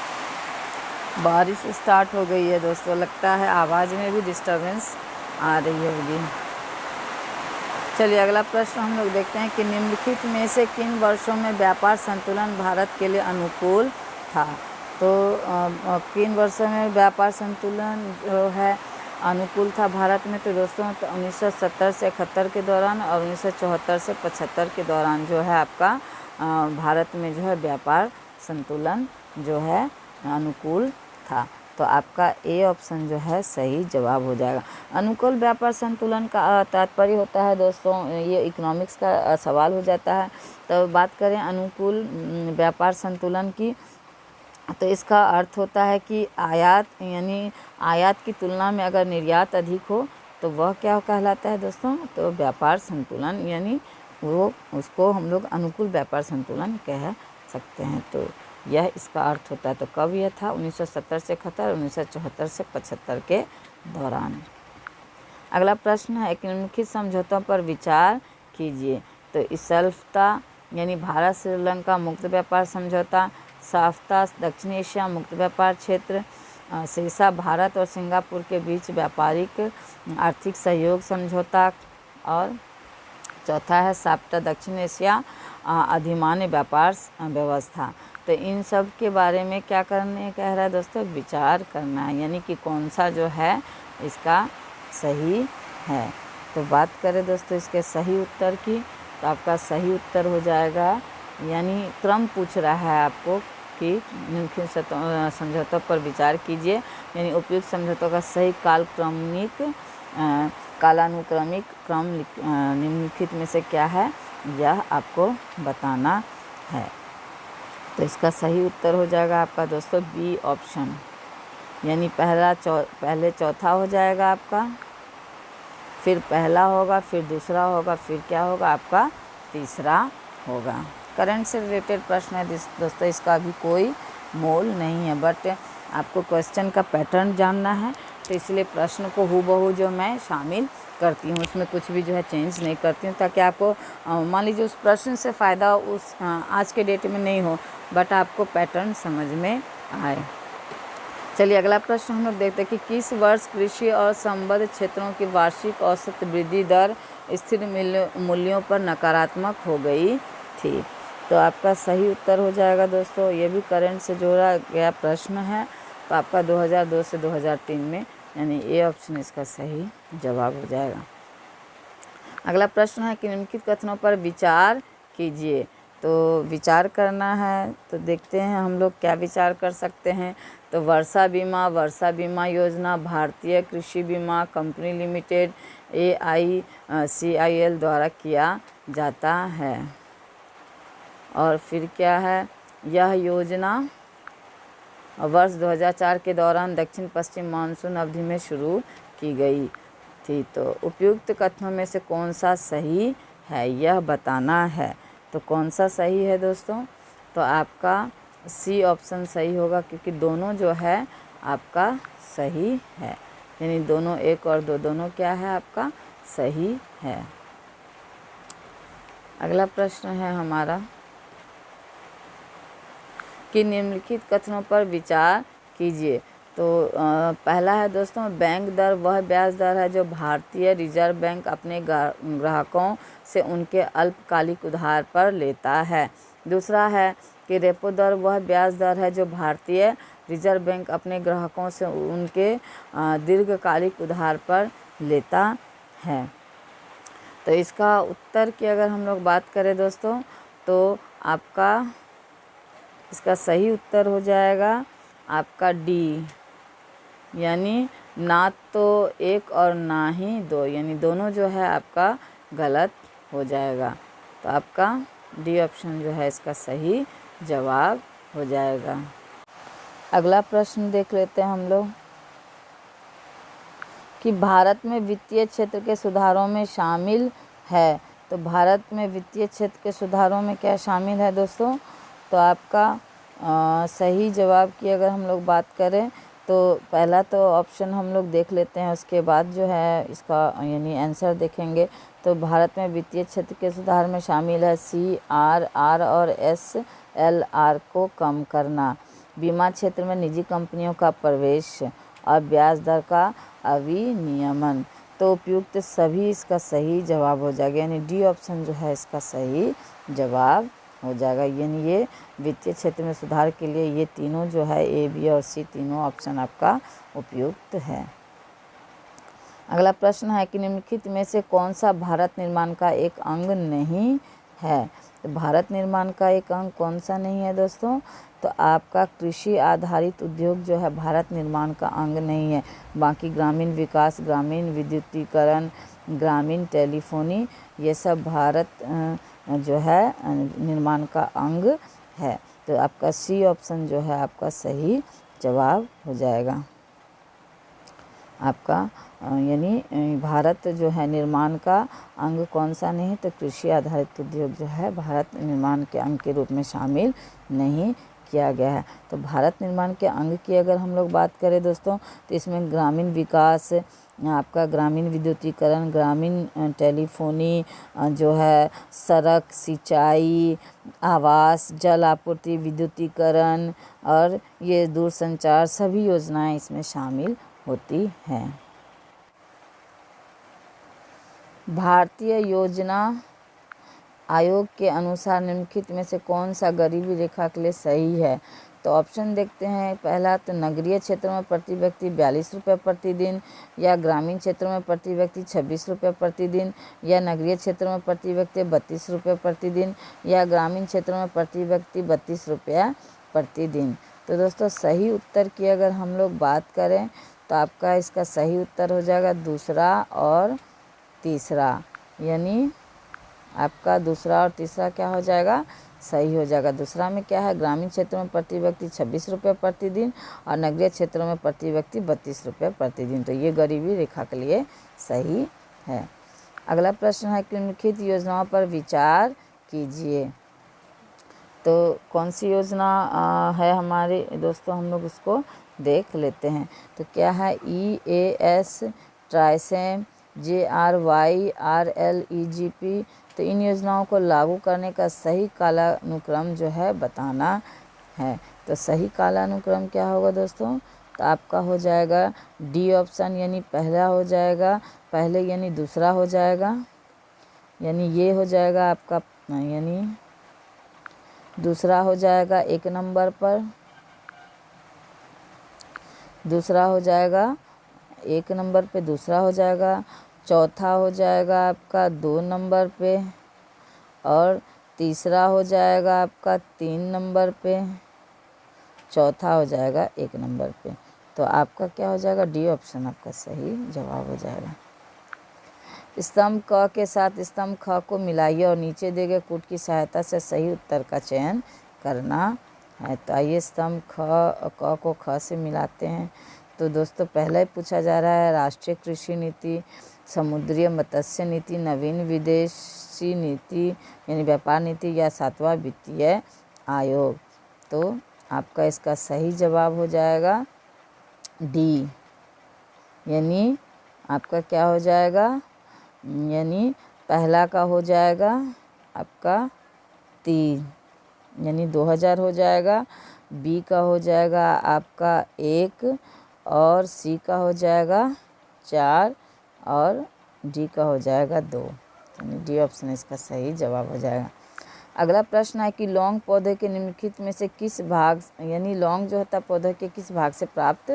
बारिश स्टार्ट हो गई है दोस्तों, लगता है आवाज़ में भी डिस्टर्बेंस आ रही होगी। चलिए अगला प्रश्न हम लोग देखते हैं कि निम्नलिखित में से किन वर्षों में व्यापार संतुलन भारत के लिए अनुकूल था। तो किन वर्षों में व्यापार संतुलन जो है अनुकूल था भारत में, तो दोस्तों 1970 से 71 के दौरान और 1974 से 75 के दौरान जो है आपका भारत में जो है व्यापार संतुलन जो है अनुकूल था। तो आपका ए ऑप्शन जो है सही जवाब हो जाएगा। अनुकूल व्यापार संतुलन का तात्पर्य होता है दोस्तों, ये इकोनॉमिक्स का सवाल हो जाता है। तो बात करें अनुकूल व्यापार संतुलन की, तो इसका अर्थ होता है कि आयात यानी आयात की तुलना में अगर निर्यात अधिक हो तो वह क्या कहलाता है दोस्तों, तो व्यापार संतुलन, यानी वो उसको हम लोग अनुकूल व्यापार संतुलन कह सकते हैं। तो यह इसका अर्थ होता है। तो कब यह था, 1970 से 71, 1974 से 75 के दौरान। अगला प्रश्न है कि निम्नलिखित समझौतों पर विचार कीजिए। तो इसल्फ्ता यानी भारत श्रीलंका मुक्त व्यापार समझौता, साफ्ता दक्षिण एशिया मुक्त व्यापार क्षेत्र, सीसा भारत और सिंगापुर के बीच व्यापारिक आर्थिक सहयोग समझौता, और चौथा है साफ्टा दक्षिण एशिया अधिमान्य व्यापार व्यवस्था। तो इन सब के बारे में क्या करने कह रहा है दोस्तों, विचार करना है, यानी कि कौन सा जो है इसका सही है। तो बात करें दोस्तों इसके सही उत्तर की, तो आपका सही उत्तर हो जाएगा, यानी क्रम पूछ रहा है आपको कि निम्नलिखित समझौतों पर विचार कीजिए, यानी उपयुक्त समझौतों का सही कालानुक्रमिक क्रम निम्नलिखित में से क्या है, यह आपको बताना है। तो इसका सही उत्तर हो जाएगा आपका दोस्तों बी ऑप्शन, यानी पहले चौथा हो जाएगा आपका, फिर पहला होगा, फिर दूसरा होगा, फिर क्या होगा आपका तीसरा होगा। करंट से रिलेटेड प्रश्न है दोस्तों, इसका भी कोई मोल नहीं है, बट आपको क्वेश्चन का पैटर्न जानना है तो इसलिए प्रश्न को हूबहू जो मैं शामिल करती हूँ, उसमें कुछ भी जो है चेंज नहीं करती हूँ, ताकि आपको मान लीजिए उस प्रश्न से फ़ायदा उस आज के डेट में नहीं हो, बट आपको पैटर्न समझ में आए। चलिए अगला प्रश्न हम लोग देखते हैं कि किस वर्ष कृषि और संबद्ध क्षेत्रों की वार्षिक औसत वृद्धि दर स्थिर मूल्यों पर नकारात्मक हो गई थी। तो आपका सही उत्तर हो जाएगा दोस्तों, ये भी करंट से जोड़ा गया प्रश्न है, तो आपका 2002 से 2003 में, यानी ए ऑप्शन इसका सही जवाब हो जाएगा। अगला प्रश्न है कि निम्नलिखित कथनों पर विचार कीजिए। तो विचार करना है, तो देखते हैं हम लोग क्या विचार कर सकते हैं। तो वर्षा बीमा योजना भारतीय कृषि बीमा कंपनी लिमिटेड AICIL द्वारा किया जाता है। और फिर क्या है, यह योजना वर्ष 2004 के दौरान दक्षिण पश्चिम मानसून अवधि में शुरू की गई थी। तो उपयुक्त कथनों में से कौन सा सही है यह बताना है। तो कौन सा सही है दोस्तों, तो आपका सी ऑप्शन सही होगा, क्योंकि दोनों जो है आपका सही है, यानी दोनों 1 और 2 दोनों क्या है आपका सही है। अगला प्रश्न है हमारा कि निम्नलिखित कथनों पर विचार कीजिए। तो पहला है दोस्तों, बैंक दर वह ब्याज दर है जो भारतीय रिजर्व बैंक अपने ग्राहकों से उनके अल्पकालिक उधार पर लेता है। दूसरा है कि रेपो दर वह ब्याज दर है जो भारतीय रिजर्व बैंक अपने ग्राहकों से उनके दीर्घकालिक उधार पर लेता है। तो इसका उत्तर की अगर हम लोग बात करें दोस्तों, तो आपका इसका सही उत्तर हो जाएगा आपका डी, यानी ना तो 1 और ना ही 2, यानी दोनों जो है आपका गलत हो जाएगा। तो आपका डी ऑप्शन जो है इसका सही जवाब हो जाएगा। अगला प्रश्न देख लेते हैं हम लोग कि भारत में वित्तीय क्षेत्र के सुधारों में शामिल है। तो भारत में वित्तीय क्षेत्र के सुधारों में क्या शामिल है दोस्तों, तो आपका सही जवाब की अगर हम लोग बात करें, तो पहला तो ऑप्शन हम लोग देख लेते हैं, उसके बाद जो है इसका यानी आंसर देखेंगे। तो भारत में वित्तीय क्षेत्र के सुधार में शामिल है CRR और SLR को कम करना, बीमा क्षेत्र में निजी कंपनियों का प्रवेश और ब्याज दर का अविनियमन। तो उपयुक्त सभी इसका सही जवाब हो जाएगा, यानी डी ऑप्शन जो है इसका सही जवाब हो जाएगा। यानी ये वित्तीय क्षेत्र में सुधार के लिए ये तीनों जो है A, B और C तीनों ऑप्शन आपका उपयुक्त है। अगला प्रश्न है कि निम्नलिखित में से कौन सा भारत निर्माण का एक अंग नहीं है। तो भारत निर्माण का एक अंग कौन सा नहीं है दोस्तों, तो आपका कृषि आधारित उद्योग जो है भारत निर्माण का अंग नहीं है। बाकी ग्रामीण विकास, ग्रामीण विद्युतीकरण, ग्रामीण टेलीफोनी, ये सब भारत जो है निर्माण का अंग है। तो आपका सी ऑप्शन जो है आपका सही जवाब हो जाएगा। आपका यानी भारत जो है निर्माण का अंग कौन सा नहीं, तो कृषि आधारित उद्योग जो है भारत निर्माण के अंग के रूप में शामिल नहीं किया गया है। तो भारत निर्माण के अंग की अगर हम लोग बात करें दोस्तों, तो इसमें ग्रामीण विकास, आपका ग्रामीण विद्युतीकरण, ग्रामीण टेलीफोनी जो है, सड़क, सिंचाई, आवास, जल आपूर्ति, विद्युतीकरण और ये दूरसंचार सभी योजनाएं इसमें शामिल होती हैं। भारतीय योजना आयोग के अनुसार निम्नलिखित में से कौन सा गरीबी रेखा के लिए सही है। तो ऑप्शन देखते हैं। पहला तो नगरीय क्षेत्रों में प्रति व्यक्ति 42 रुपये प्रतिदिन, या ग्रामीण क्षेत्रों में प्रति व्यक्ति 26 रुपये प्रतिदिन, या नगरीय क्षेत्रों में प्रति व्यक्ति 32 रुपये प्रतिदिन, या ग्रामीण क्षेत्रों में प्रति व्यक्ति 32 रुपया प्रतिदिन। तो दोस्तों सही उत्तर की अगर हम लोग बात करें, तो आपका इसका सही उत्तर हो जाएगा दूसरा और तीसरा, यानी आपका दूसरा और तीसरा क्या हो जाएगा, सही हो जाएगा। दूसरा में क्या है, ग्रामीण क्षेत्रों में प्रति व्यक्ति 26 रुपये प्रतिदिन और नगरीय क्षेत्रों में प्रति व्यक्ति 32 रुपये प्रतिदिन। तो ये गरीबी रेखा के लिए सही है। अगला प्रश्न है कि निम्नलिखित योजनाओं पर विचार कीजिए। तो कौन सी योजना है हमारे दोस्तों, हम लोग उसको देख लेते हैं। तो क्या है, EAS, ट्राइसेम, JRYRLEGP। तो इन योजनाओं को लागू करने का सही कालानुक्रम जो है बताना है। तो सही कालानुक्रम क्या होगा दोस्तों, तो आपका हो जाएगा डी ऑप्शन, यानी पहला हो जाएगा, पहले यानी दूसरा हो जाएगा, यानी ये हो जाएगा आपका, यानी दूसरा हो जाएगा 1 नंबर पर, दूसरा हो जाएगा 1 नंबर पे, दूसरा हो जाएगा, चौथा हो जाएगा आपका 2 नंबर पे, और तीसरा हो जाएगा आपका 3 नंबर पे, चौथा हो जाएगा 1 नंबर पे। तो आपका क्या हो जाएगा, डी ऑप्शन आपका सही जवाब हो जाएगा। स्तंभ क के साथ स्तंभ ख को मिलाइए और नीचे दिए गए कूट की सहायता से सही उत्तर का चयन करना है। तो आइए स्तंभ क को ख से मिलाते हैं। तो दोस्तों पहला ही पूछा जा रहा है, राष्ट्रीय कृषि नीति, समुद्री मत्स्य नीति, नवीन विदेशी नीति यानी व्यापार नीति, या 7वां वित्तीय आयोग। तो आपका इसका सही जवाब हो जाएगा डी, यानी आपका क्या हो जाएगा, यानी पहला का हो जाएगा आपका 3, यानी 2000 हो जाएगा, बी का हो जाएगा आपका 1, और सी का हो जाएगा 4, और डी का हो जाएगा 2, यानी डी ऑप्शन इसका सही जवाब हो जाएगा। अगला प्रश्न है कि लौंग पौधे के निम्नलिखित में से किस भाग, यानी लौंग जो होता है पौधे के किस भाग से प्राप्त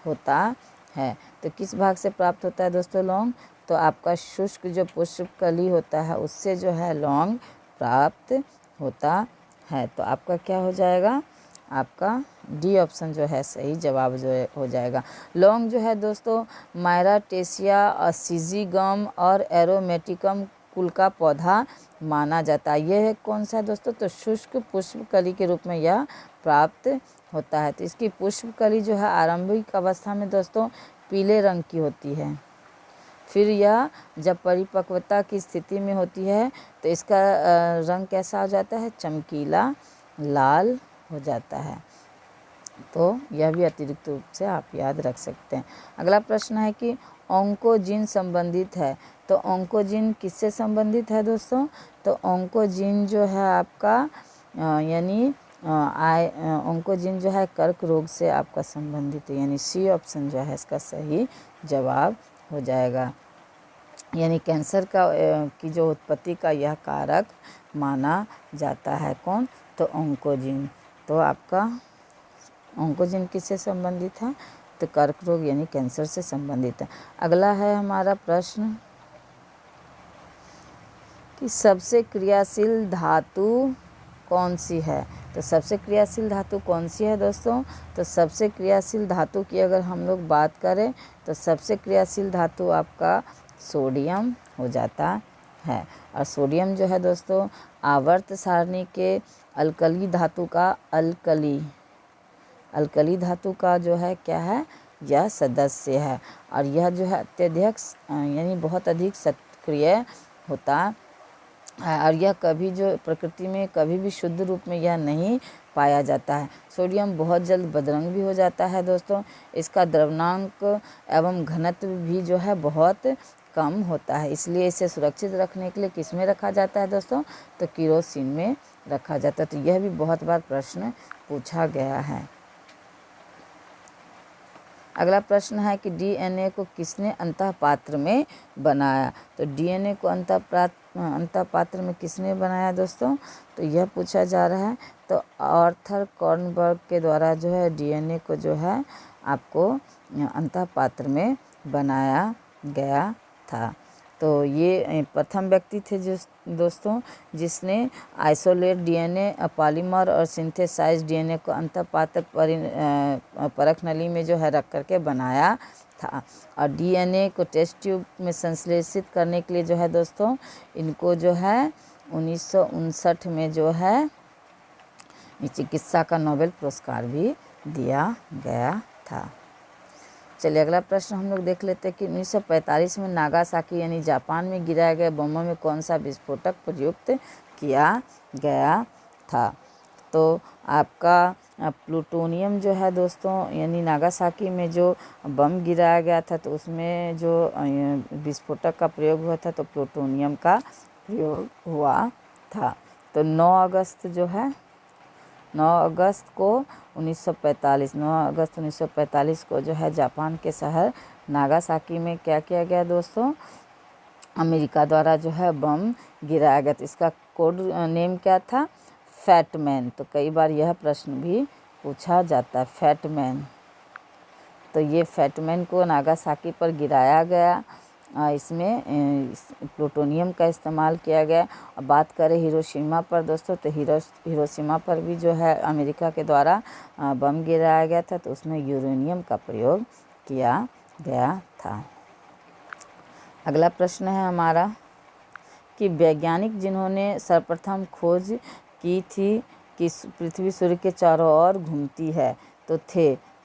होता है। तो किस भाग से प्राप्त होता है दोस्तों लौंग, तो आपका शुष्क जो पुष्प कली होता है उससे जो है लौंग प्राप्त होता है। तो आपका क्या हो जाएगा, आपका डी ऑप्शन जो है सही जवाब जो हो जाएगा। लौंग जो है दोस्तों मायराटेसिया, सिजीगम और एरोमेटिकम कुल का पौधा माना जाता है। यह कौन सा है दोस्तों, तो शुष्क पुष्प कली के रूप में यह प्राप्त होता है। तो इसकी पुष्प कली जो है आरंभिक अवस्था में दोस्तों पीले रंग की होती है, फिर यह जब परिपक्वता की स्थिति में होती है तो इसका रंग कैसा हो जाता है, चमकीला लाल हो जाता है। तो यह भी अतिरिक्त रूप से आप याद रख सकते हैं। अगला प्रश्न है कि ऑन्कोजीन संबंधित है। तो ऑन्कोजीन किससे संबंधित है दोस्तों, तो ऑन्कोजीन जो है आपका यानी ऑन्कोजीन जो है कर्क रोग से आपका संबंधित है, यानी सी ऑप्शन जो है इसका सही जवाब हो जाएगा। यानी कैंसर की जो उत्पत्ति का यह कारक माना जाता है कौन, तो ऑन्कोजीन। तो आपका ऑन्कोजीन किससे संबंधित है, तो कर्क रोग यानी कैंसर से संबंधित है। अगला है हमारा प्रश्न कि सबसे क्रियाशील धातु कौन सी है। तो सबसे क्रियाशील धातु कौन सी है दोस्तों, तो सबसे क्रियाशील धातु की अगर हम लोग बात करें तो सबसे क्रियाशील धातु आपका सोडियम हो जाता है। और सोडियम जो है दोस्तों आवर्त सारणी के अल्कली धातु का अल्कली धातु का जो है क्या है, यह सदस्य है। और यह जो है अत्यधिक यानी बहुत अधिक सक्रिय होता है, और यह कभी जो प्रकृति में कभी भी शुद्ध रूप में यह नहीं पाया जाता है। सोडियम बहुत जल्द बदरंग भी हो जाता है दोस्तों। इसका द्रव्यनांक एवं घनत्व भी जो है बहुत कम होता है, इसलिए इसे सुरक्षित रखने के लिए किस में रखा जाता है दोस्तों, तो केरोसिन में रखा जाता है। तो यह भी बहुत बार प्रश्न पूछा गया है। अगला प्रश्न है कि डीएनए को किसने अंतःपात्र में बनाया। तो डीएनए को अंतःपात्र में किसने बनाया दोस्तों, तो यह पूछा जा रहा है। तो आर्थर कॉर्नबर्ग के द्वारा जो है डीएनए को जो है आपको अंतःपात्र में बनाया गया था। तो ये प्रथम व्यक्ति थे जिस दोस्तों जिसने आइसोलेट डीएनए, पॉलीमर और सिंथेसाइज डीएनए को अंतःपात्र परख नली में जो है रख करके बनाया था। और डीएनए को टेस्ट ट्यूब में संश्लेषित करने के लिए जो है दोस्तों इनको जो है 1959 में जो है चिकित्सा का नोबेल पुरस्कार भी दिया गया था। चलिए अगला प्रश्न हम लोग देख लेते हैं कि 1945 में नागासाकी यानी जापान में गिराए गए बमों में कौन सा विस्फोटक प्रयुक्त किया गया था। तो आपका प्लूटोनियम जो है दोस्तों, यानी नागासाकी में जो बम गिराया गया था तो उसमें जो विस्फोटक का प्रयोग हुआ था तो प्लूटोनियम का प्रयोग हुआ था। तो 9 अगस्त जो है 9 अगस्त 1945 को जो है जापान के शहर नागासाकी में क्या किया गया दोस्तों, अमेरिका द्वारा जो है बम गिराया गया। तो इसका कोड नेम क्या था, फैटमैन। तो कई बार यह प्रश्न भी पूछा जाता है, फैटमैन। तो ये फैटमैन को नागासाकी पर गिराया गया, इसमें प्लूटोनियम का इस्तेमाल किया गया। अब बात करें हिरोशिमा पर दोस्तों, तो हिरोशिमा पर भी जो है अमेरिका के द्वारा बम गिराया गया था, तो उसमें यूरेनियम का प्रयोग किया गया था। अगला प्रश्न है हमारा कि वैज्ञानिक जिन्होंने सर्वप्रथम खोज की थी कि पृथ्वी सूर्य के चारों ओर घूमती है तो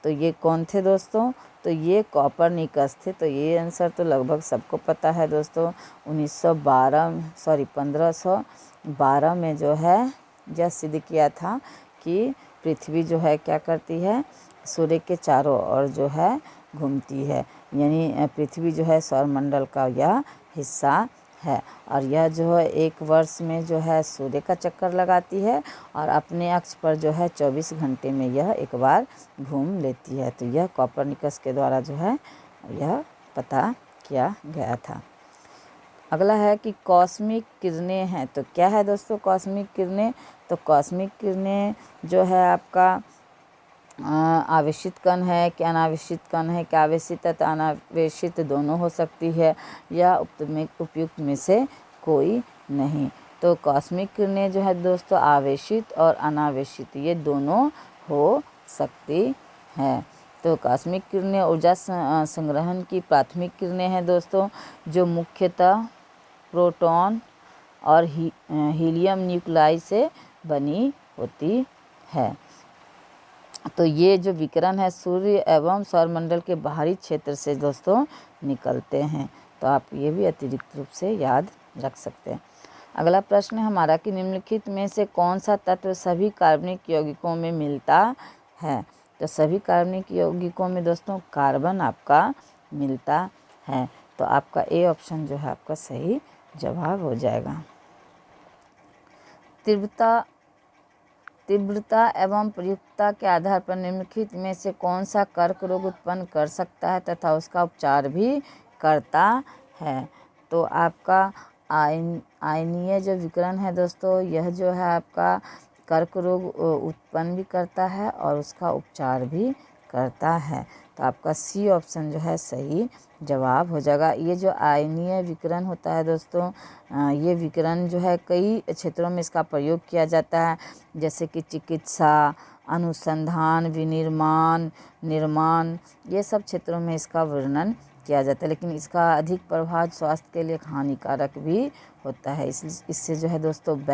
ये कौन थे दोस्तों, तो ये कॉपरनिकस थे। तो ये आंसर तो लगभग सबको पता है दोस्तों। 1512 में जो है यह सिद्ध किया था कि पृथ्वी जो है क्या करती है, सूर्य के चारों ओर जो है घूमती है, यानी पृथ्वी जो है सौरमंडल का यह हिस्सा है। और यह जो है एक वर्ष में जो है सूर्य का चक्कर लगाती है और अपने अक्ष पर जो है 24 घंटे में यह एक बार घूम लेती है। तो यह कॉपरनिकस के द्वारा जो है यह पता किया गया था। अगला है कि कॉस्मिक किरणें हैं, तो क्या है दोस्तों कॉस्मिक किरणें, तो कॉस्मिक किरणें जो है आपका आवेशित कण है कि अनावेशित कण है, कि आवेशित तथा अनावेशित दोनों हो सकती है, या उपयुक्त में से कोई नहीं। तो कॉस्मिक किरणें जो है दोस्तों आवेशित और अनावेशित ये दोनों हो सकती हैं। तो कॉस्मिक किरणें ऊर्जा संग्रहण की प्राथमिक किरणें हैं दोस्तों, जो मुख्यतः प्रोटॉन और हीलियम न्यूक्लाई से बनी होती है। तो ये जो विकिरण है सूर्य एवं सौरमंडल के बाहरी क्षेत्र से दोस्तों निकलते हैं। तो आप ये भी अतिरिक्त रूप से याद रख सकते हैं। अगला प्रश्न है हमारा कि निम्नलिखित में से कौन सा तत्व सभी कार्बनिक यौगिकों में मिलता है। तो सभी कार्बनिक यौगिकों में दोस्तों कार्बन आपका मिलता है। तो आपका ए ऑप्शन जो है आपका सही जवाब हो जाएगा। तीव्रता एवं प्रयुक्तता के आधार पर निम्नलिखित में से कौन सा कर्क रोग उत्पन्न कर सकता है तथा उसका उपचार भी करता है। तो आपका आयनीय जो विकिरण है दोस्तों यह जो है आपका कर्क रोग उत्पन्न भी करता है और उसका उपचार भी करता है। तो आपका सी ऑप्शन जो है सही जवाब हो जाएगा। ये जो आयनीय विकिरण होता है दोस्तों, ये विकिरण जो है कई क्षेत्रों में इसका प्रयोग किया जाता है, जैसे कि चिकित्सा, अनुसंधान, विनिर्माण, निर्माण, ये सब क्षेत्रों में इसका वर्णन किया जाता है। लेकिन इसका अधिक प्रभाव स्वास्थ्य के लिए हानिकारक भी होता है। इससे जो है दोस्तों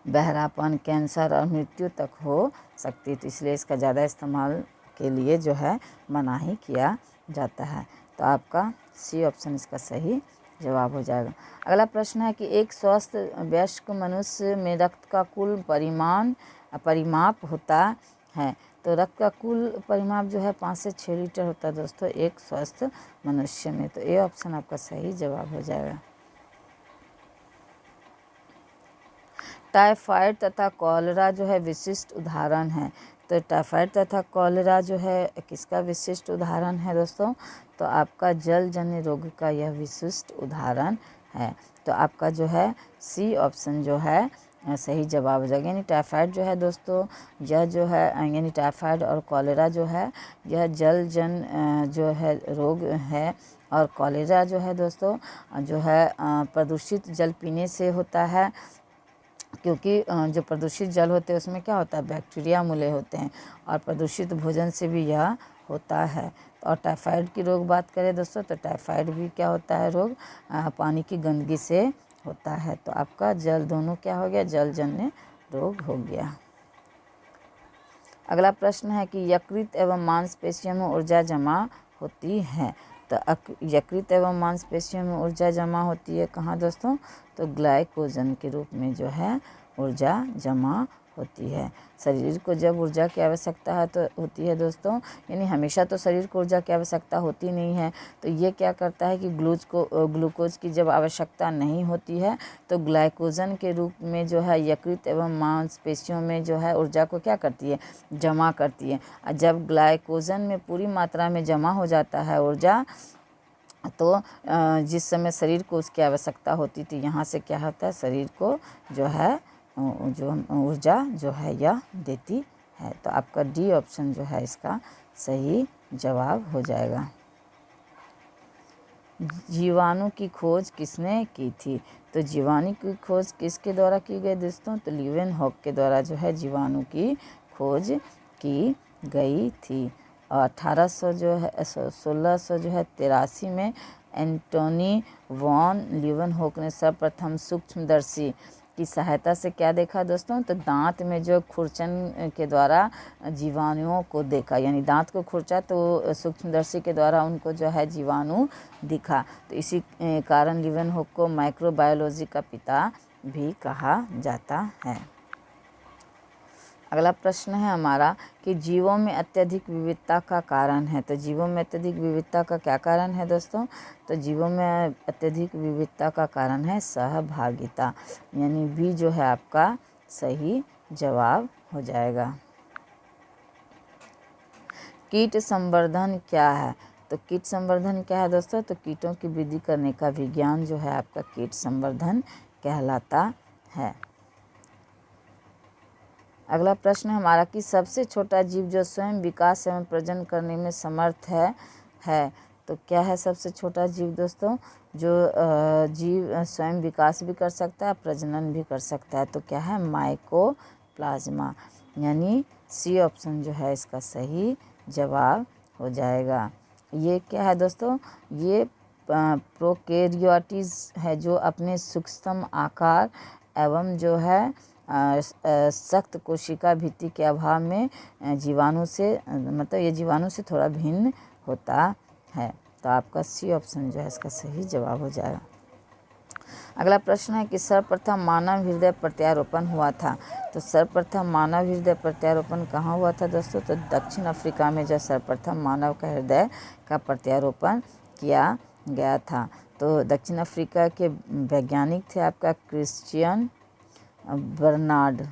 बहरापन, कैंसर और मृत्यु तक हो सकती है। तो इसलिए इसका ज़्यादा इस्तेमाल के लिए जो है मनाही किया जाता है। तो आपका सी ऑप्शन इसका सही जवाब हो जाएगा। अगला प्रश्न है कि एक स्वस्थ वयस्क मनुष्य में रक्त का कुल परिमाप होता है। तो रक्त का कुल परिमाप जो है 5 से 6 लीटर होता है दोस्तों एक स्वस्थ मनुष्य में। तो ये ऑप्शन आपका सही जवाब हो जाएगा। टाइफाइड तथा कॉलेरा जो है विशिष्ट उदाहरण है। तो टाइफाइड तथा कॉलेरा जो है किसका विशिष्ट उदाहरण है दोस्तों, तो आपका जलजन्य रोग का यह विशिष्ट उदाहरण है। तो आपका जो है सी ऑप्शन जो है सही जवाब हो जाएगा। यानी टाइफाइड जो है दोस्तों यह जो है यानी टाइफाइड और कॉलेरा जो है यह जलजन्य जो है रोग है। और कॉलेरा जो है दोस्तों जो है प्रदूषित जल पीने से होता है, क्योंकि जो प्रदूषित जल होते हैं उसमें क्या होता है बैक्टीरिया मूले होते हैं, और प्रदूषित भोजन से भी यह होता है। और टाइफाइड की रोग बात करें दोस्तों तो टाइफाइड भी क्या होता है रोग पानी की गंदगी से होता है। तो आपका जल दोनों क्या हो गया जलजन्य रोग हो गया। अगला प्रश्न है कि यकृत एवं मांसपेशियों में ऊर्जा जमा होती है। तो यकृत एवं मांसपेशियों में ऊर्जा जमा होती है कहाँ दोस्तों, तो ग्लाइकोजन के रूप में जो है ऊर्जा जमा होती है। शरीर को जब ऊर्जा की आवश्यकता है तो होती है दोस्तों, यानी हमेशा तो शरीर को ऊर्जा की आवश्यकता होती नहीं है, तो ये क्या करता है कि ग्लूकोज की जब आवश्यकता नहीं होती है तो ग्लाइकोजन के रूप में जो है यकृत एवं मांसपेशियों में जो है ऊर्जा को क्या करती है, जमा करती है। और जब ग्लाइकोजन में पूरी मात्रा में जमा हो जाता है ऊर्जा, तो जिस समय शरीर को उसकी आवश्यकता होती थी, यहाँ से क्या होता है, शरीर को जो है जो ऊर्जा जो है यह देती है। तो आपका डी ऑप्शन जो है इसका सही जवाब हो जाएगा। जीवाणु की खोज किसने की थी? तो जीवाणु की खोज किसके द्वारा की गई दोस्तों? तो लीवेनहॉक के द्वारा जो है जीवाणु की खोज की गई थी। और 1800 जो है 1600 जो है 83 में एंटोनी वॉन लीवेनहॉक ने सर्वप्रथम सूक्ष्मदर्शी की सहायता से क्या देखा दोस्तों? तो दांत में जो खुरचन के द्वारा जीवाणुओं को देखा, यानी दांत को खुरचा तो सूक्ष्मदर्शी के द्वारा उनको जो है जीवाणु दिखा। तो इसी कारण लीवेनहॉक को माइक्रोबायोलॉजी का पिता भी कहा जाता है। अगला प्रश्न है हमारा कि जीवों में अत्यधिक विविधता का कारण है। तो जीवों में अत्यधिक विविधता का क्या कारण है दोस्तों? तो जीवों में अत्यधिक विविधता का कारण है सहभागिता, यानी बी जो है आपका सही जवाब हो जाएगा। कीट संवर्धन क्या है? तो कीट संवर्धन क्या है दोस्तों? तो कीटों की वृद्धि करने का विज्ञान जो है आपका कीट संवर्धन कहलाता है। अगला प्रश्न हमारा कि सबसे छोटा जीव जो स्वयं विकास एवं प्रजनन करने में समर्थ है। तो क्या है सबसे छोटा जीव दोस्तों? जो जीव स्वयं विकास भी कर सकता है, प्रजनन भी कर सकता है। तो क्या है? माइकोप्लाज्मा, यानी सी ऑप्शन जो है इसका सही जवाब हो जाएगा। ये क्या है दोस्तों? ये प्रोकैरियोट्स है जो अपने सूक्ष्म आकार एवं जो है सख्त कोशिका भित्ति के अभाव में जीवाणु से मतलब ये जीवाणु से थोड़ा भिन्न होता है। तो आपका सी ऑप्शन जो है इसका सही जवाब हो जाएगा। अगला प्रश्न है कि सर्वप्रथम मानव हृदय प्रत्यारोपण हुआ था। तो सर्वप्रथम मानव हृदय प्रत्यारोपण कहाँ हुआ था दोस्तों? तो दक्षिण अफ्रीका में जो सर्वप्रथम मानव का हृदय का प्रत्यारोपण किया गया था। तो दक्षिण अफ्रीका के वैज्ञानिक थे आपका क्रिश्चियन बर्नार्ड,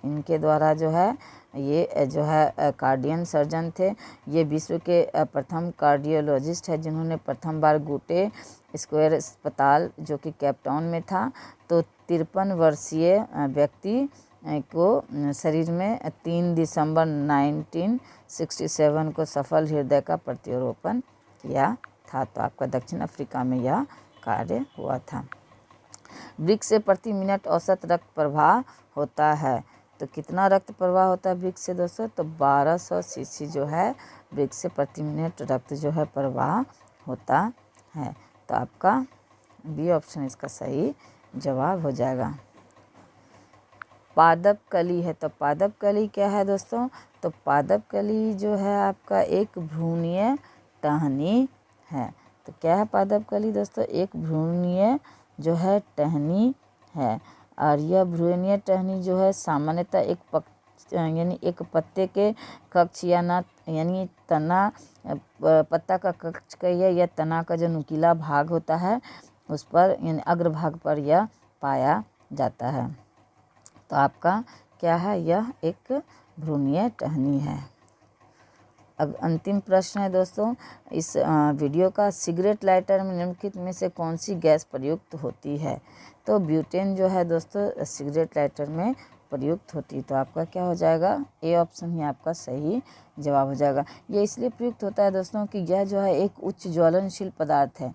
इनके द्वारा जो है ये जो है कार्डियन सर्जन थे। ये विश्व के प्रथम कार्डियोलॉजिस्ट है जिन्होंने प्रथम बार गुटे स्क्वायर अस्पताल जो कि केपटाउन में था, तो 53 वर्षीय व्यक्ति को शरीर में 3 दिसंबर 1967 को सफल हृदय का प्रत्यारोपण किया था। तो आपका दक्षिण अफ्रीका में यह कार्य हुआ था। वृक्क से प्रति मिनट औसत रक्त प्रवाह होता है। तो कितना रक्त प्रवाह होता है वृक्क से दोस्तों? तो 1200 सीसी जो है वृक्क से प्रति मिनट रक्त जो है प्रवाह होता है। तो आपका बी ऑप्शन इसका सही जवाब हो जाएगा। पादप कली है। तो पादप कली क्या है दोस्तों? तो पादप कली जो है आपका एक भ्रूणीय टहनी है। तो क्या है पादप कली दोस्तों? एक भ्रूणीय जो है टहनी है। और यह भ्रूणीय टहनी जो है सामान्यतः एक पत्ते के कक्ष या ना यानी तना पत्ता का कक्ष कहिए या तना का जो नुकीला भाग होता है उस पर यानी अग्रभाग पर यह पाया जाता है। तो आपका क्या है? यह एक भ्रूणीय टहनी है। अब अंतिम प्रश्न है दोस्तों इस वीडियो का, सिगरेट लाइटर में निम्नलिखित में से कौन सी गैस प्रयुक्त होती है? तो ब्यूटेन जो है दोस्तों सिगरेट लाइटर में प्रयुक्त होती है। तो आपका क्या हो जाएगा? ए ऑप्शन ही आपका सही जवाब हो जाएगा। ये इसलिए प्रयुक्त होता है दोस्तों कि यह जो है एक उच्च ज्वलनशील पदार्थ है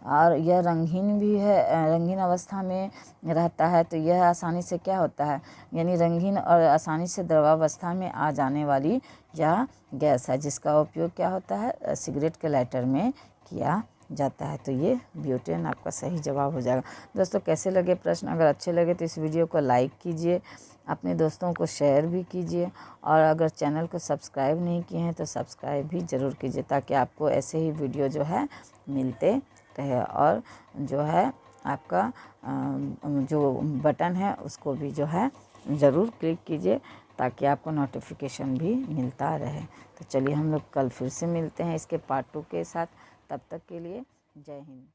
और यह रंगीन भी है, रंगीन अवस्था में रहता है। तो यह आसानी से क्या होता है, यानी रंगीन और आसानी से द्रवावस्था में आ जाने वाली यह गैस है जिसका उपयोग क्या होता है? सिगरेट के लाइटर में किया जाता है। तो ये ब्यूटेन आपका सही जवाब हो जाएगा। दोस्तों कैसे लगे प्रश्न? अगर अच्छे लगे तो इस वीडियो को लाइक कीजिए, अपने दोस्तों को शेयर भी कीजिए और अगर चैनल को सब्सक्राइब नहीं किए हैं तो सब्सक्राइब भी ज़रूर कीजिए ताकि आपको ऐसे ही वीडियो जो है मिलते रहे और जो है आपका जो बटन है उसको भी जो है ज़रूर क्लिक कीजिए, ताकि आपको नोटिफिकेशन भी मिलता रहे। तो चलिए हम लोग कल फिर से मिलते हैं इसके पार्ट 2 के साथ। तब तक के लिए जय हिंद।